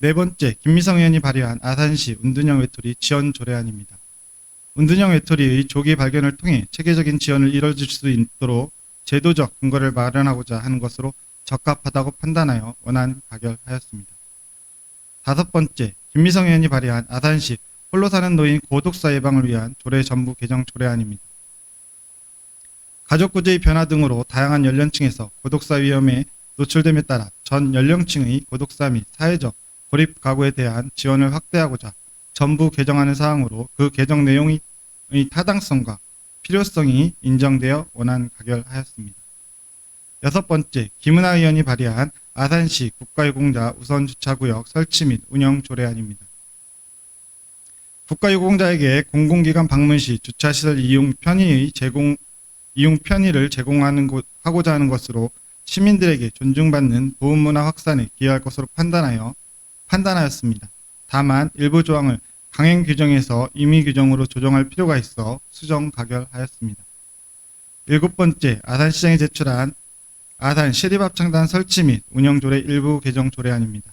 K: 네 번째, 김미성 의원이 발의한 아산시 운둔형 외톨이 지원 조례안입니다. 운둔형 외톨이의 조기 발견을 통해 체계적인 지원을 이뤄줄 수 있도록 제도적 근거를 마련하고자 하는 것으로 적합하다고 판단하여 원안 가결하였습니다. 다섯 번째, 김미성 의원이 발의한 아산시 홀로 사는 노인 고독사 예방을 위한 조례 전부 개정 조례안입니다. 가족 구조의 변화 등으로 다양한 연령층에서 고독사 위험에 노출됨에 따라 전 연령층의 고독사 및 사회적 고립 가구에 대한 지원을 확대하고자 전부 개정하는 사항으로 그 개정 내용의 타당성과 필요성이 인정되어 원안 가결하였습니다. 여섯 번째, 김은하 의원이 발의한 아산시 국가유공자 우선주차구역 설치 및 운영 조례안입니다. 국가유공자에게 공공기관 방문 시 주차시설 이용 편의를 제공하고자 하는 것으로 시민들에게 존중받는 보훈문화 확산에 기여할 것으로 판단하였습니다. 다만 일부 조항을 강행 규정에서 임의 규정으로 조정할 필요가 있어 수정 가결하였습니다. 일곱 번째, 아산시장이 제출한 아산 시립합창단 설치 및 운영조례 일부 개정 조례안입니다.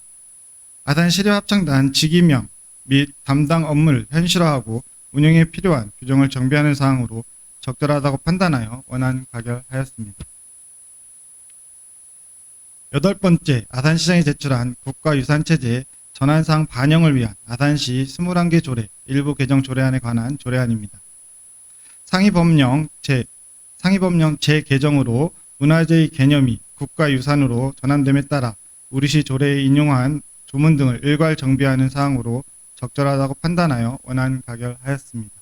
K: 아산 시립합창단 직위명 및 담당 업무를 현실화하고 운영에 필요한 규정을 정비하는 사항으로 적절하다고 판단하여 원안 가결하였습니다. 여덟 번째, 아산시장이 제출한 국가유산체제 전환사항 반영을 위한 아산시 21개 조례 일부 개정 조례안에 관한 조례안입니다. 상위법령 재개정으로 문화재의 개념이 국가유산으로 전환됨에 따라 우리시 조례에 인용한 조문 등을 일괄 정비하는 사항으로 적절하다고 판단하여 원안 가결하였습니다.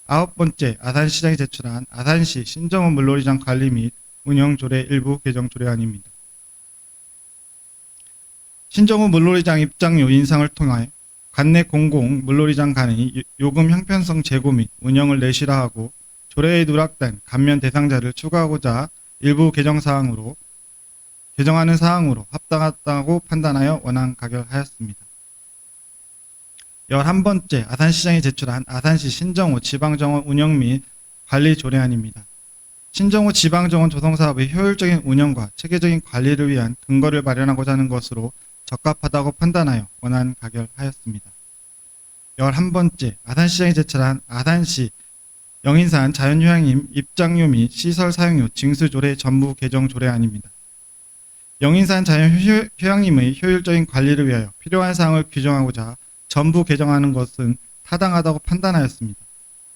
K: 아홉 번째, 아산시장이 제출한 아산시 신정호 물놀이장 관리 및 운영 조례 일부 개정 조례안입니다. 신정호 물놀이장 입장료 인상을 통해 관내 공공 물놀이장 간의 요금 형편성 제고 및 운영을 내실화하고 조례에 누락된 감면 대상자를 추가하고자 일부 개정하는 사항으로 합당하다고 판단하여 원안 가결하였습니다. 11번째, 아산시장이 제출한 아산시 신정호 지방정원 운영 및 관리 조례안입니다. 신정호 지방정원 조성사업의 효율적인 운영과 체계적인 관리를 위한 근거를 마련하고자 하는 것으로 적합하다고 판단하여 원안 가결하였습니다. 11번째, 아산시장이 제출한 아산시 영인산 자연휴양림 입장료 및 시설 사용료 징수조례 전부 개정 조례안입니다. 영인산 자연휴양림의 효율적인 관리를 위하여 필요한 사항을 규정하고자 전부 개정하는 것은 타당하다고 판단하였습니다.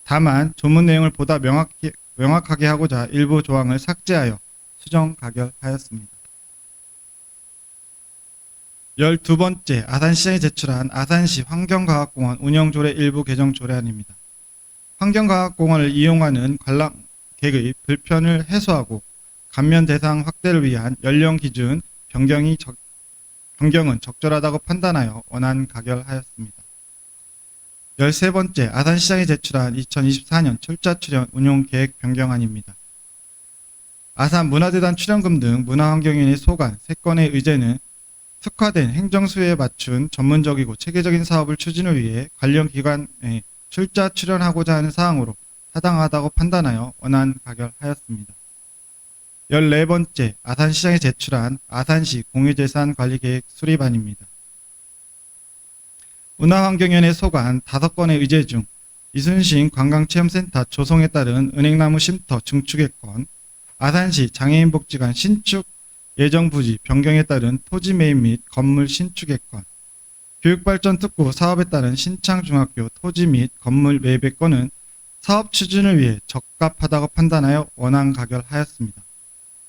K: 다만 조문 내용을 보다 명확하게 하고자 일부 조항을 삭제하여 수정 가결하였습니다. 12번째, 아산시장이 제출한 아산시 환경과학공원 운영조례 일부 개정 조례안입니다. 환경과학공원을 이용하는 관람객의 불편을 해소하고 감면 대상 확대를 위한 연령 기준 변경은 적절하다고 판단하여 원안 가결하였습니다. 13번째, 아산시장이 제출한 2024년 출자 출연 운용 계획 변경안입니다. 아산 문화재단 출연금 등 문화환경위원회 소관 3건의 의제는 특화된 행정수요에 맞춘 전문적이고 체계적인 사업을 추진을 위해 관련 기관에 출자 출연하고자 하는 사항으로 타당하다고 판단하여 원안 가결하였습니다. 14번째, 아산시장이 제출한 아산시 공유재산관리계획 수립안입니다. 문화환경위원회 소관 5건의 의제 중 이순신 관광체험센터 조성에 따른 은행나무 쉼터 증축의 건, 아산시 장애인복지관 신축 예정부지 변경에 따른 토지 매입 및 건물 신축의 건, 교육발전 특구 사업에 따른 신창중학교 토지 및 건물 매입의 건은 사업 추진을 위해 적합하다고 판단하여 원안 가결하였습니다.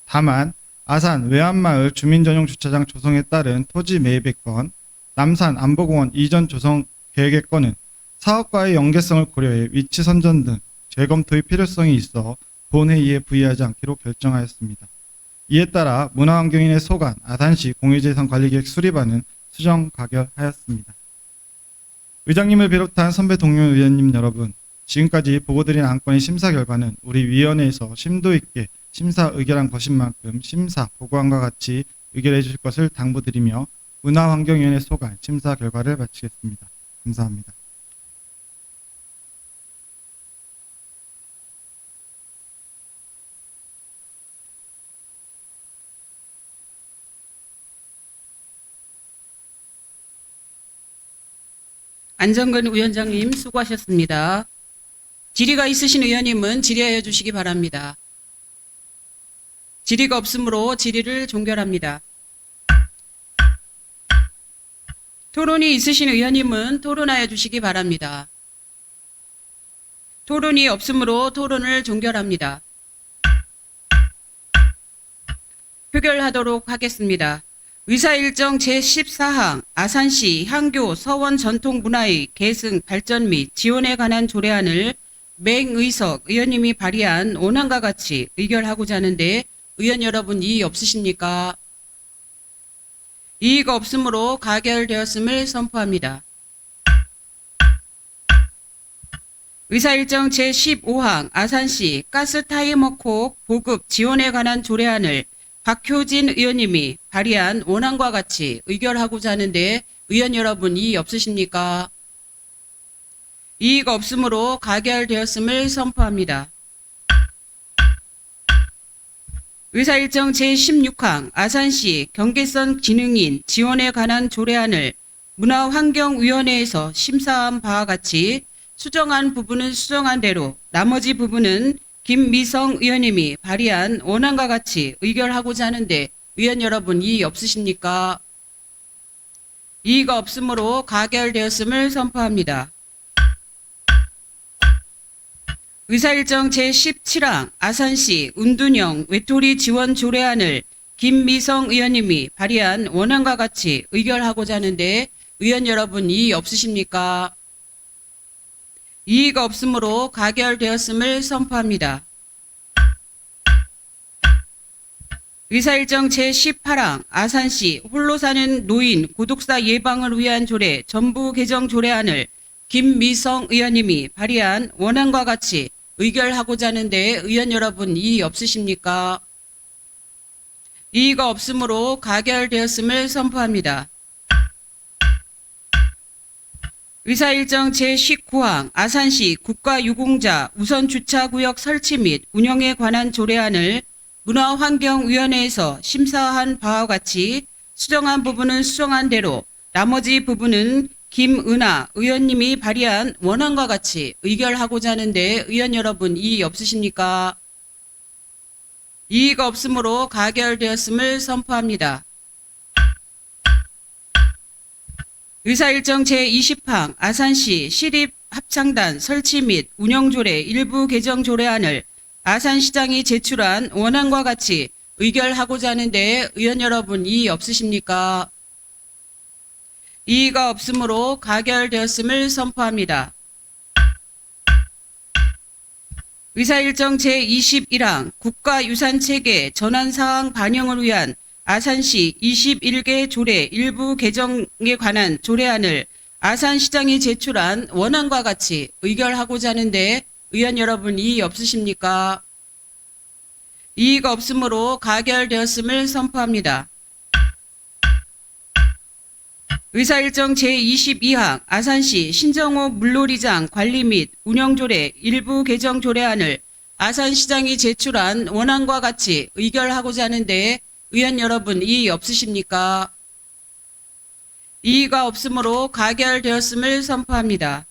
K: 다만 아산 외암마을 주민전용 주차장 조성에 따른 토지 매입의 건, 남산 안보공원 이전 조성 계획의 건은 사업과의 연계성을 고려해 위치 선정 등 재검토의 필요성이 있어 본회의에 부의하지 않기로 결정하였습니다. 이에 따라 문화환경위원회 소관 아산시 공유재산관리계획 수립안은 수정 가결하였습니다. 의장님을 비롯한 선배 동료 의원님 여러분, 지금까지 보고드린 안건의 심사 결과는 우리 위원회에서 심도 있게 심사 의결한 것인 만큼 심사 보고안과 같이 의결해 주실 것을 당부드리며 문화환경위원회 소관 심사 결과를 마치겠습니다. 감사합니다.
A: 안정근 위원장님 수고하셨습니다. 질의가 있으신 의원님은 질의하여 주시기 바랍니다. 질의가 없으므로 질의를 종결합니다. 토론이 있으신 의원님은 토론하여 주시기 바랍니다. 토론이 없으므로 토론을 종결합니다. 표결하도록 하겠습니다. 의사일정 제14항 아산시 향교 서원 전통문화의 계승 발전 및 지원에 관한 조례안을 맹의석 의원님이 발의한 원안과 같이 의결하고자 하는데 의원 여러분 이의 없으십니까? 이의가 없으므로 가결되었음을 선포합니다. 의사일정 제15항 아산시 가스타이머콕 보급 지원에 관한 조례안을 박효진 의원님이 발의한 원안과 같이 의결하고자 하는데 의원 여러분 이의 없으십니까? 이의가 없으므로 가결되었음을 선포합니다. 의사일정 제16항 아산시 경계선 기능인 지원에 관한 조례안을 문화환경위원회에서 심사한 바와 같이 수정한 부분은 수정한 대로 나머지 부분은 김미성 의원님이 발의한 원안과 같이 의결하고자 하는데 의원 여러분 이의 없으십니까? 이의가 없으므로 가결되었음을 선포합니다. 의사일정 제17항 아산시 운둔형 외톨이 지원 조례안을 김미성 의원님이 발의한 원안과 같이 의결하고자 하는데 의원 여러분 이의 없으십니까? 이의가 없으므로 가결되었음을 선포합니다. 의사일정 제18항 아산시 홀로 사는 노인 고독사 예방을 위한 조례 전부 개정 조례안을 김미성 의원님이 발의한 원안과 같이 의결하고자 하는데 의원 여러분 이의 없으십니까? 이의가 없으므로 가결되었음을 선포합니다. 의사일정 제19항 아산시 국가유공자 우선주차구역 설치 및 운영에 관한 조례안을 문화환경위원회에서 심사한 바와 같이 수정한 부분은 수정한 대로 나머지 부분은 김은하 의원님이 발의한 원안과 같이 의결하고자 하는데 의원 여러분 이의 없으십니까? 이의가 없으므로 가결되었음을 선포합니다. 의사일정 제20항 아산시 시립합창단 설치 및 운영조례 일부 개정 조례안을 아산시장이 제출한 원안과 같이 의결하고자 하는데 의원 여러분 이의 없으십니까? 이의가 없으므로 가결되었음을 선포합니다. 의사일정 제21항 국가유산체계 전환사항 반영을 위한 아산시 21개 조례 일부 개정에 관한 조례안을 아산시장이 제출한 원안과 같이 의결하고자 하는데 의원 여러분 이의 없으십니까? 이의가 없으므로 가결되었음을 선포합니다. 의사일정 제22항 아산시 신정호 물놀이장 관리 및 운영조례 일부 개정 조례안을 아산시장이 제출한 원안과 같이 의결하고자 하는데 의원 여러분 이의 없으십니까? 이의가 없으므로 가결되었음을 선포합니다.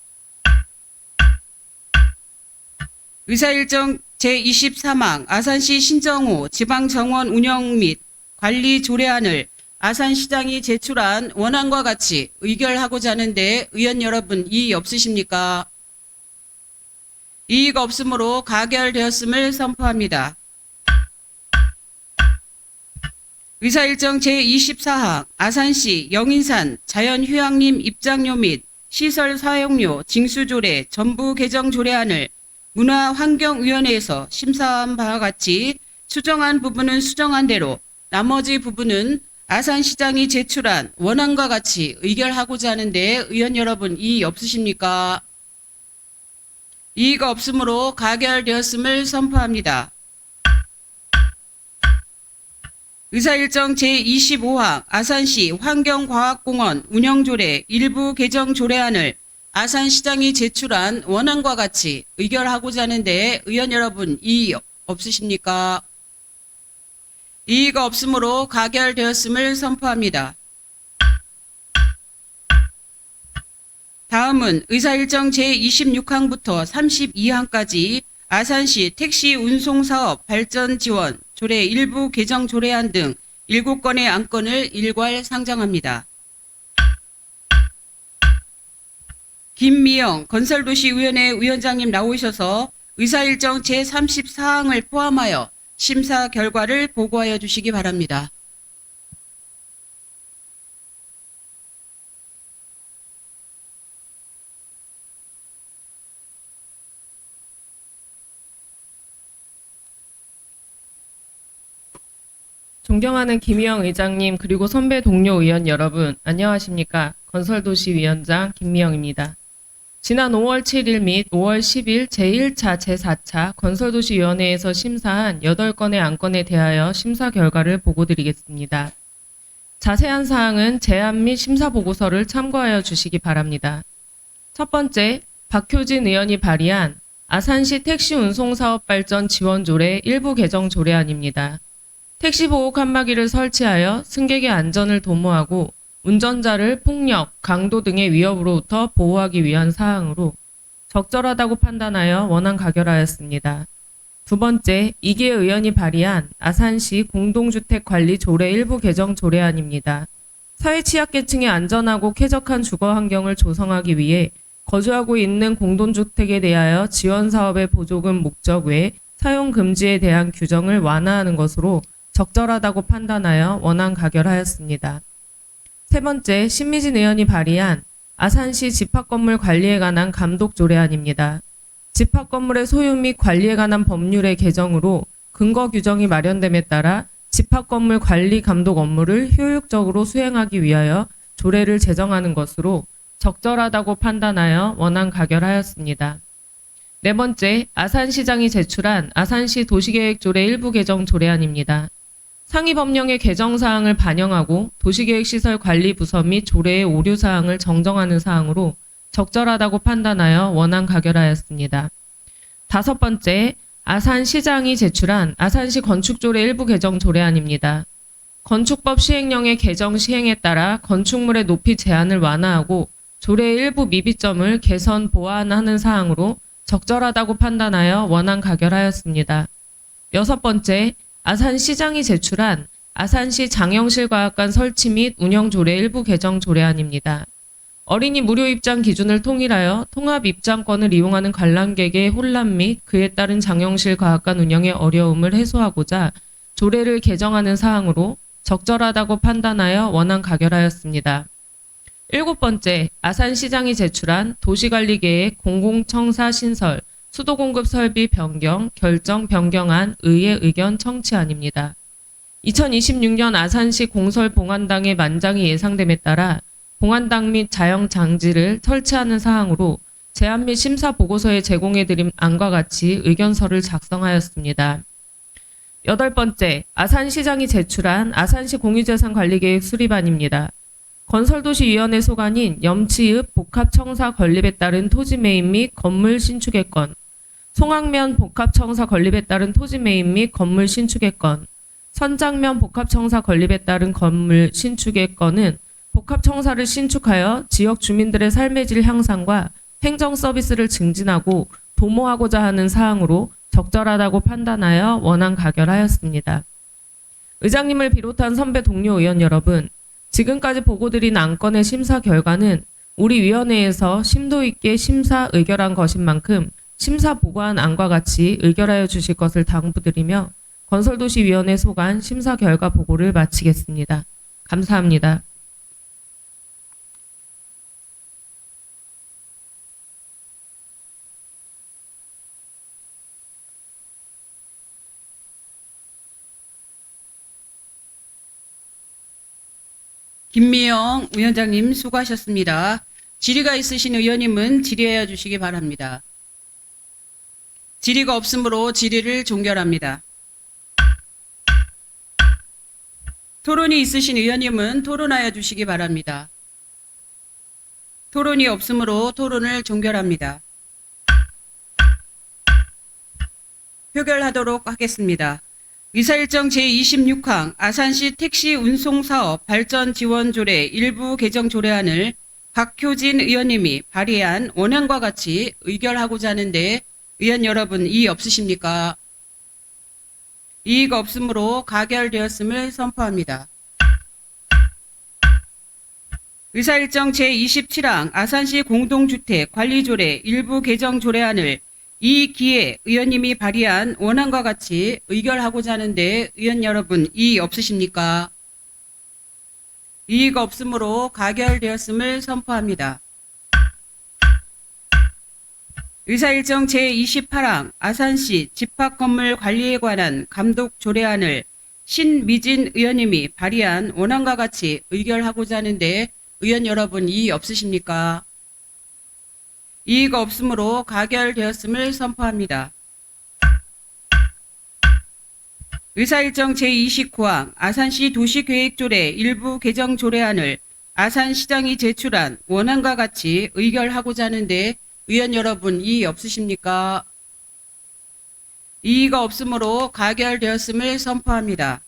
A: 의사일정 제23항 아산시 신정호 지방정원 운영 및 관리 조례안을 아산시장이 제출한 원안과 같이 의결하고자 하는데 의원 여러분 이의 없으십니까? 이의가 없으므로 가결되었음을 선포합니다. 의사일정 제24항 아산시 영인산 자연휴양림 입장료 및 시설 사용료 징수조례 전부 개정 조례안을 문화환경위원회에서 심사한 바와 같이 수정한 부분은 수정한 대로 나머지 부분은 아산시장이 제출한 원안과 같이 의결하고자 하는데 의원 여러분 이의 없으십니까? 이의가 없으므로 가결되었음을 선포합니다. 의사일정 제25항 아산시 환경과학공원 운영조례 일부 개정 조례안을 아산시장이 제출한 원안과 같이 의결하고자 하는데 의원 여러분 이의 없으십니까? 이의가 없으므로 가결되었음을 선포합니다. 다음은 의사일정 제26항부터 32항까지 아산시 택시 운송사업 발전 지원 조례 일부 개정 조례안 등 7건의 안건을 일괄 상정합니다. 김미영 건설도시위원회 위원장님 나오셔서 의사일정 제34항을 포함하여 심사 결과를 보고하여 주시기 바랍니다.
C: 존경하는 김희영 의장님 그리고 선배 동료 의원 여러분 안녕하십니까? 건설도시위원장 김미영입니다. 지난 5월 7일 및 5월 10일 제1차, 제4차 건설도시위원회에서 심사한 8건의 안건에 대하여 심사 결과를 보고드리겠습니다. 자세한 사항은 제안 및 심사 보고서를 참고하여 주시기 바랍니다. 첫 번째, 박효진 의원이 발의한 아산시 택시 운송사업 발전 지원 조례 일부 개정 조례안입니다. 택시 보호 칸막이를 설치하여 승객의 안전을 도모하고 운전자를 폭력, 강도 등의 위협으로부터 보호하기 위한 사항으로 적절하다고 판단하여 원안 가결하였습니다. 두 번째, 이기혜 의원이 발의한 아산시 공동주택 관리 조례 일부 개정 조례안입니다. 사회 취약계층의 안전하고 쾌적한 주거 환경을 조성하기 위해 거주하고 있는 공동주택에 대하여 지원 사업의 보조금 목적 외 사용 금지에 대한 규정을 완화하는 것으로 적절하다고 판단하여 원안 가결하였습니다. 세 번째, 신미진 의원이 발의한 아산시 집합건물 관리에 관한 감독 조례안입니다. 집합건물의 소유 및 관리에 관한 법률의 개정으로 근거 규정이 마련됨에 따라 집합건물 관리 감독 업무를 효율적으로 수행하기 위하여 조례를 제정하는 것으로 적절하다고 판단하여 원안 가결하였습니다. 네 번째, 아산시장이 제출한 아산시 도시계획 조례 일부 개정 조례안입니다. 상위 법령의 개정 사항을 반영하고 도시계획시설 관리 부서 및 조례의 오류 사항을 정정하는 사항으로 적절하다고 판단하여 원안 가결하였습니다. 다섯 번째, 아산시장이 제출한 아산시 건축조례 일부 개정 조례안입니다. 건축법 시행령의 개정 시행에 따라 건축물의 높이 제한을 완화하고 조례의 일부 미비점을 개선 보완하는 사항으로 적절하다고 판단하여 원안 가결하였습니다. 여섯 번째, 아산시장이 제출한 아산시 장영실과학관 설치 및 운영 조례 일부 개정 조례안입니다. 어린이 무료 입장 기준을 통일하여 통합 입장권을 이용하는 관람객의 혼란 및 그에 따른 장영실 과학관 운영의 어려움을 해소하고자 조례를 개정하는 사항으로 적절하다고 판단하여 원안 가결하였습니다. 일곱 번째, 아산시장이 제출한 도시관리계획 공공청사 신설 수도공급 설비 변경, 결정 변경안 의회 의견 청취안입니다. 2026년 아산시 공설 봉안당의 만장이 예상됨에 따라 봉안당 및 자영 장지를 설치하는 사항으로 제안 및 심사 보고서에 제공해드린 안과 같이 의견서를 작성하였습니다. 여덟 번째, 아산시장이 제출한 아산시 공유재산관리계획 수립안입니다. 건설도시위원회 소관인 염치읍 복합청사 건립에 따른 토지 매입 및 건물 신축의 건, 송악면 복합청사 건립에 따른 토지 매입 및 건물 신축의 건, 선장면 복합청사 건립에 따른 건물 신축의 건은 복합청사를 신축하여 지역 주민들의 삶의 질 향상과 행정 서비스를 증진하고 도모하고자 하는 사항으로 적절하다고 판단하여 원안 가결하였습니다. 의장님을 비롯한 선배 동료 의원 여러분, 지금까지 보고드린 안건의 심사 결과는 우리 위원회에서 심도 있게 심사 의결한 것인 만큼 심사 보고한 안과 같이 의결하여 주실 것을 당부드리며 건설도시위원회 소관 심사 결과 보고를 마치겠습니다. 감사합니다.
A: 김미영 위원장님 수고하셨습니다. 질의가 있으신 의원님은 질의해 주시기 바랍니다. 질의가 없으므로 질의를 종결합니다. 토론이 있으신 의원님은 토론하여 주시기 바랍니다. 토론이 없으므로 토론을 종결합니다. 표결하도록 하겠습니다. 의사일정 제26항 아산시 택시 운송사업 발전 지원 조례 일부 개정 조례안을 박효진 의원님이 발의한 원안과 같이 의결하고자 하는데 의원 여러분 이의 없으십니까? 이의가 없으므로 가결되었음을 선포합니다. 의사일정 제27항 아산시 공동주택 관리조례 일부 개정 조례안을 이 기회 의원님이 발의한 원안과 같이 의결하고자 하는데 의원 여러분 이의 없으십니까? 이의가 없으므로 가결되었음을 선포합니다. 의사일정 제28항 아산시 집합건물 관리에 관한 감독 조례안을 신미진 의원님이 발의한 원안과 같이 의결하고자 하는데 의원 여러분 이의 없으십니까? 이의가 없으므로 가결되었음을 선포합니다. 의사일정 제29항 아산시 도시계획조례 일부 개정 조례안을 아산시장이 제출한 원안과 같이 의결하고자 하는데 의원 여러분 이의 없으십니까? 이의가 없으므로 가결되었음을 선포합니다.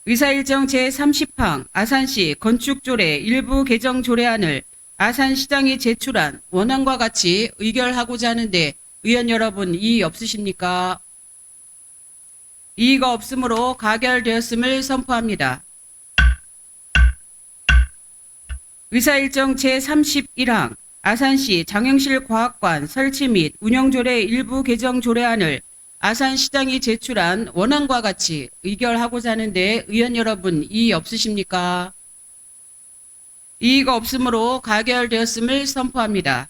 A: 의사일정 제30항 아산시 건축조례 일부 개정 조례안을 아산시장이 제출한 원안과 같이 의결하고자 하는데 의원 여러분 이의 없으십니까? 이의가 없으므로 가결되었음을 선포합니다. 의사일정 제31항 아산시 장영실 과학관 설치 및 운영조례 일부 개정 조례안을 아산시장이 제출한 원안과 같이 의결하고자 하는데 의원 여러분 이의 없으십니까? 이의가 없으므로 가결되었음을 선포합니다.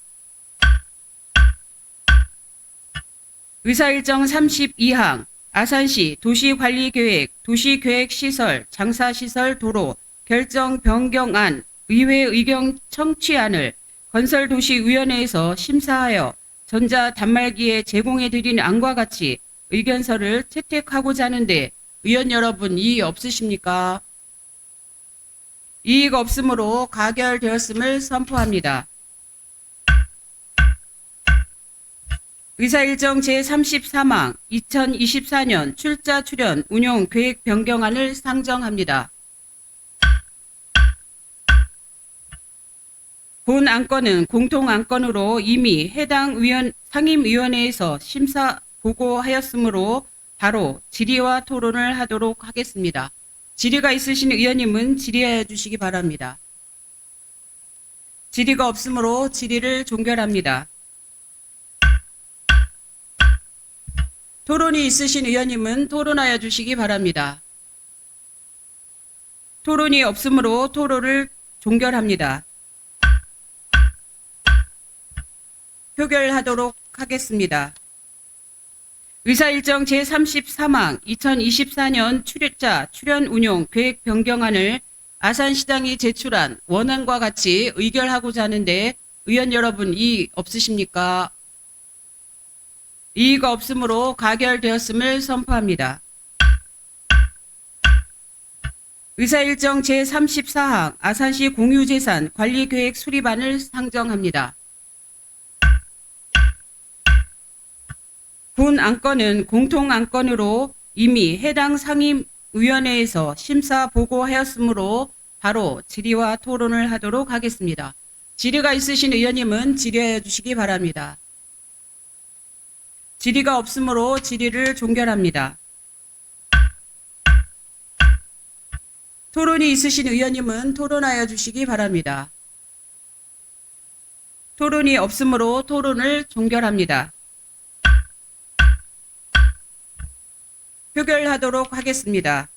A: 의사일정 32항 아산시 도시관리계획, 도시계획시설, 장사시설, 도로 결정 변경안 의회 의견 청취안을 건설도시위원회에서 심사하여 전자 단말기에 제공해드린 안과 같이 의견서를 채택하고자 하는데 의원 여러분 이의 없으십니까? 이의가 없으므로 가결되었음을 선포합니다. 의사일정 제33항 2024년 출자 출연 운용 계획 변경안을 상정합니다. 본 안건은 공통안건으로 이미 해당 상임위원회에서 심사 보고하였으므로 바로 질의와 토론을 하도록 하겠습니다. 질의가 있으신 의원님은 질의해 주시기 바랍니다. 질의가 없으므로 질의를 종결합니다. 토론이 있으신 의원님은 토론하여 주시기 바랍니다. 토론이 없으므로 토론을 종결합니다. 표결하도록 하겠습니다. 의사일정 제33항 2024년 출입자 출연 운용 계획 변경안을 아산시장이 제출한 원안과 같이 의결하고자 하는데 의원 여러분 이의 없으십니까? 이의가 없으므로 가결되었음을 선포합니다. 의사일정 제34항 아산시 공유재산 관리계획 수립안을 상정합니다. 본 안건은 공통안건으로 이미 해당 상임위원회에서 심사 보고하였으므로 바로 질의와 토론을 하도록 하겠습니다. 질의가 있으신 의원님은 질의해 주시기 바랍니다. 질의가 없으므로 질의를 종결합니다. 토론이 있으신 의원님은 토론하여 주시기 바랍니다. 토론이 없으므로 토론을 종결합니다. 표결하도록 하겠습니다.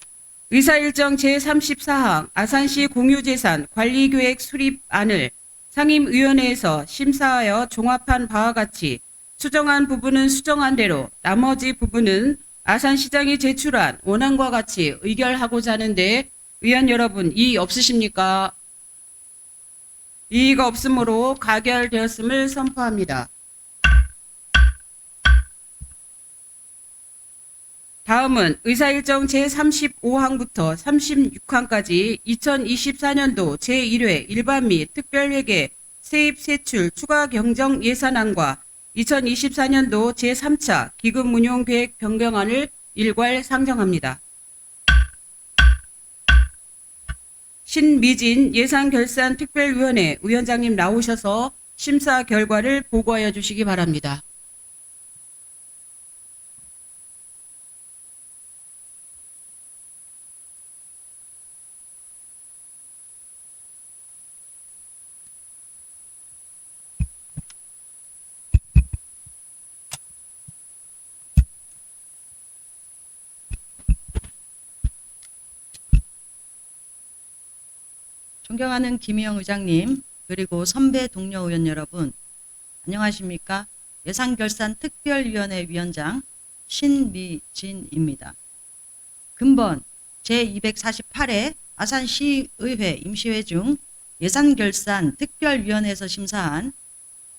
A: 의사일정 제34항 아산시 공유재산 관리계획 수립안을 상임위원회에서 심사하여 종합한 바와 같이 수정한 부분은 수정한 대로 나머지 부분은 아산시장이 제출한 원안과 같이 의결하고자 하는데 의원 여러분 이의 없으십니까? 이의가 없으므로 가결되었음을 선포합니다. 다음은 의사일정 제35항부터 36항까지 2024년도 제1회 일반 및 특별회계 세입 세출 추가 경정 예산안과 2024년도 제3차 기금 운용 계획 변경안을 일괄 상정합니다. 신미진 예산결산특별위원회 위원장님 나오셔서 심사 결과를 보고하여 주시기 바랍니다.
L: 존경하는 김희영 의장님, 그리고 선배 동료 의원 여러분, 안녕하십니까? 예산결산특별위원회 위원장 신미진입니다. 근본 제248회 아산시의회 임시회 중 예산결산특별위원회에서 심사한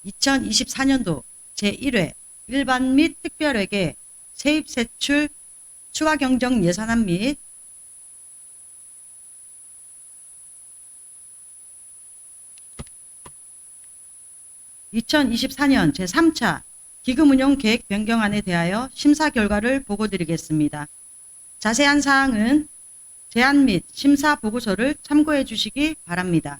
L: 2024년도 제1회 일반 및 특별회계 세입세출 추가경정 예산안 및 (2024년) 제3차 기금운용 계획 변경안에 대하여 심사 결과를 보고드리겠습니다. 자세한 사항은 제안 및 심사 보고서를 참고해 주시기 바랍니다.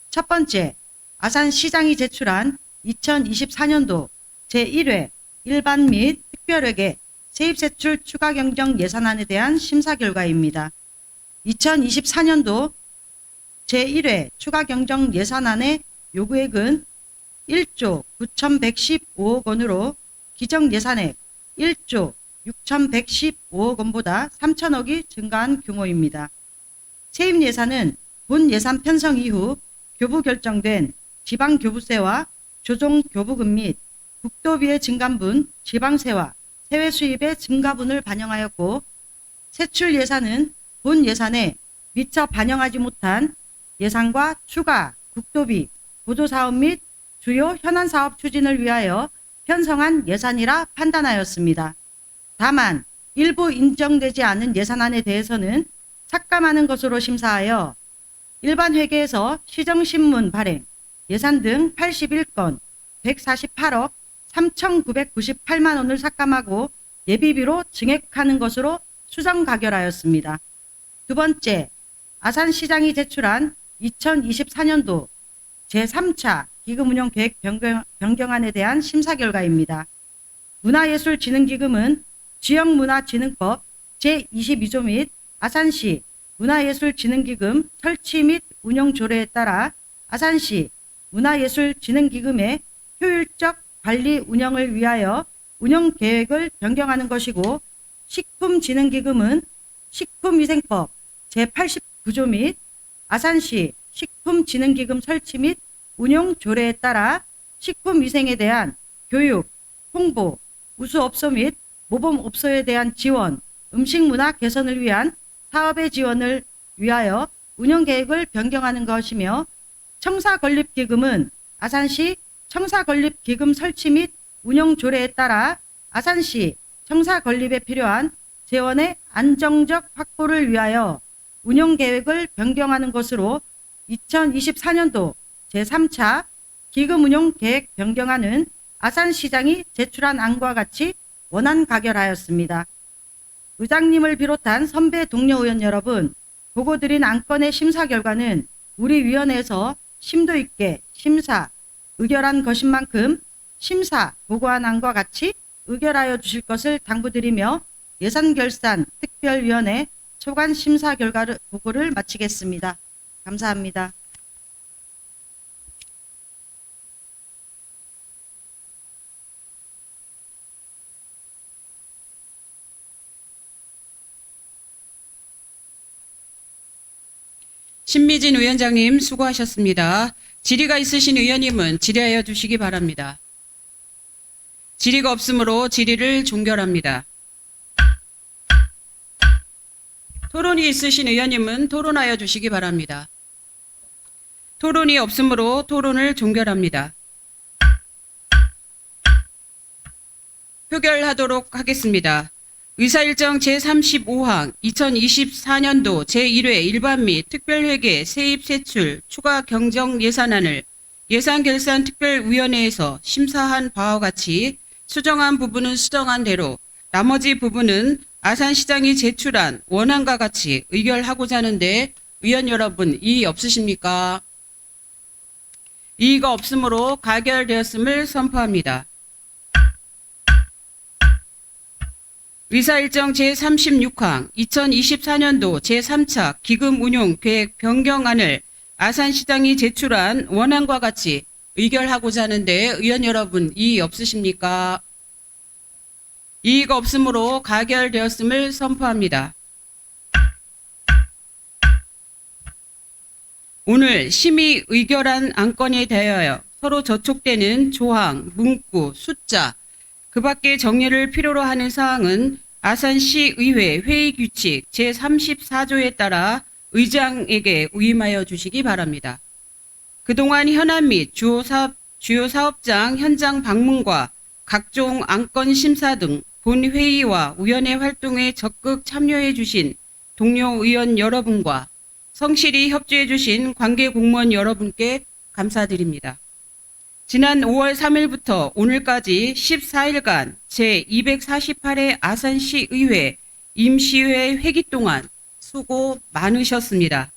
L: 첫 번째, 아산시장이 제출한 2024년도 제1회 일반 및 특별회계 세입세출 추가경정 예산안에 대한 심사 결과입니다. 2024년도 제1회 추가경정 예산안의 요구액은 1조 9,115억 원으로 기정 예산액 1조 6,115억 원보다 3천억이 증가한 규모입니다. 세입 예산은 본 예산 편성 이후 교부 결정된 지방교부세와 조정교부금 및 국도비의 증감분, 지방세와 세외 수입의 증가분을 반영하였고, 세출 예산은 본 예산에 미처 반영하지 못한 예산과 추가 국도비, 보조사업 및 주요 현안 사업 추진을 위하여 편성한 예산이라 판단하였습니다. 다만 일부 인정되지 않은 예산안에 대해서는 삭감하는 것으로 심사하여 일반 회계에서 시정신문 발행, 예산 등 81건 148억 3,998만 원을 삭감하고 예비비로 증액하는 것으로 수정 가결하였습니다. 두 번째, 아산시장이 제출한 2024년도 제3차 기금운용 계획 변경안에 대한 심사 결과입니다. 문화예술진흥기금은 지역문화진흥법 제22조 및 아산시 문화예술진흥기금 설치 및 운영 조례에 따라 아산시 문화예술진흥기금의 효율적 관리 운영을 위하여 운영 계획을 변경하는 것이고, 식품진흥기금은 식품위생법 제89조 및 아산시 식품진흥기금 설치 및 운용 조례에 따라 식품위생에 대한 교육, 홍보, 우수업소 및 모범업소에 대한 지원, 음식문화 개선을 위한 사업의 지원을 위하여 운영계획을 변경하는 것이며, 청사건립기금은 아산시 청사건립기금 설치 및 운영 조례에 따라 아산시 청사건립에 필요한 재원의 안정적 확보를 위하여 운영계획을 변경하는 것으로 2024년도 제3차 기금운용 계획 변경안은 아산시장이 제출한 안과 같이 원안 가결하였습니다. 의장님을 비롯한 선배 동료 의원 여러분, 보고드린 안건의 심사 결과는 우리 위원회에서 심도 있게 심사, 의결한 것인 만큼 심사 보고한 안과 같이 의결하여 주실 것을 당부드리며 예산결산특별위원회 초관 심사 결과를 보고를 마치겠습니다. 감사합니다.
A: 신미진 위원장님 수고하셨습니다. 질의가 있으신 의원님은 질의하여 주시기 바랍니다. 질의가 없으므로 질의를 종결합니다. 토론이 있으신 의원님은 토론하여 주시기 바랍니다. 토론이 없으므로 토론을 종결합니다. 표결하도록 하겠습니다. 의사일정 제35항 2024년도 제1회 일반 및 특별회계 세입세출 추가 경정 예산안을 예산결산특별위원회에서 심사한 바와 같이 수정한 부분은 수정한 대로 나머지 부분은 아산시장이 제출한 원안과 같이 의결하고자 하는데 의원 여러분 이의 없으십니까? 이의가 없으므로 가결되었음을 선포합니다. 의사일정 제36항 2024년도 제3차 기금운용계획 변경안을 아산시장이 제출한 원안과 같이 의결하고자 하는데 의원 여러분 이의 없으십니까? 이의가 없으므로 가결되었음을 선포합니다. 오늘 심의 의결한 안건에 대하여 서로 저촉되는 조항, 문구, 숫자, 그 밖의 정리를 필요로 하는 사항은 아산시의회 회의규칙 제34조에 따라 의장에게 위임하여 주시기 바랍니다. 그동안 현안 및 주요 사업장 현장 방문과 각종 안건 심사 등 본회의와 위원회 활동에 적극 참여해 주신 동료 의원 여러분과 성실히 협조해 주신 관계 공무원 여러분께 감사드립니다. 지난 5월 3일부터 오늘까지 14일간 제248회 아산시의회 임시회 회기 동안 수고 많으셨습니다.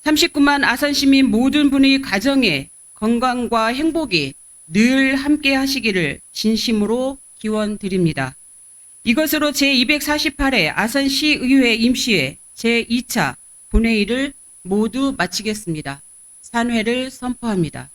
A: 39만 아산시민 모든 분의 가정에 건강과 행복이 늘 함께 하시기를 진심으로 기원드립니다. 이것으로 제248회 아산시의회 임시회 제2차 본회의를 모두 마치겠습니다. 산회를 선포합니다.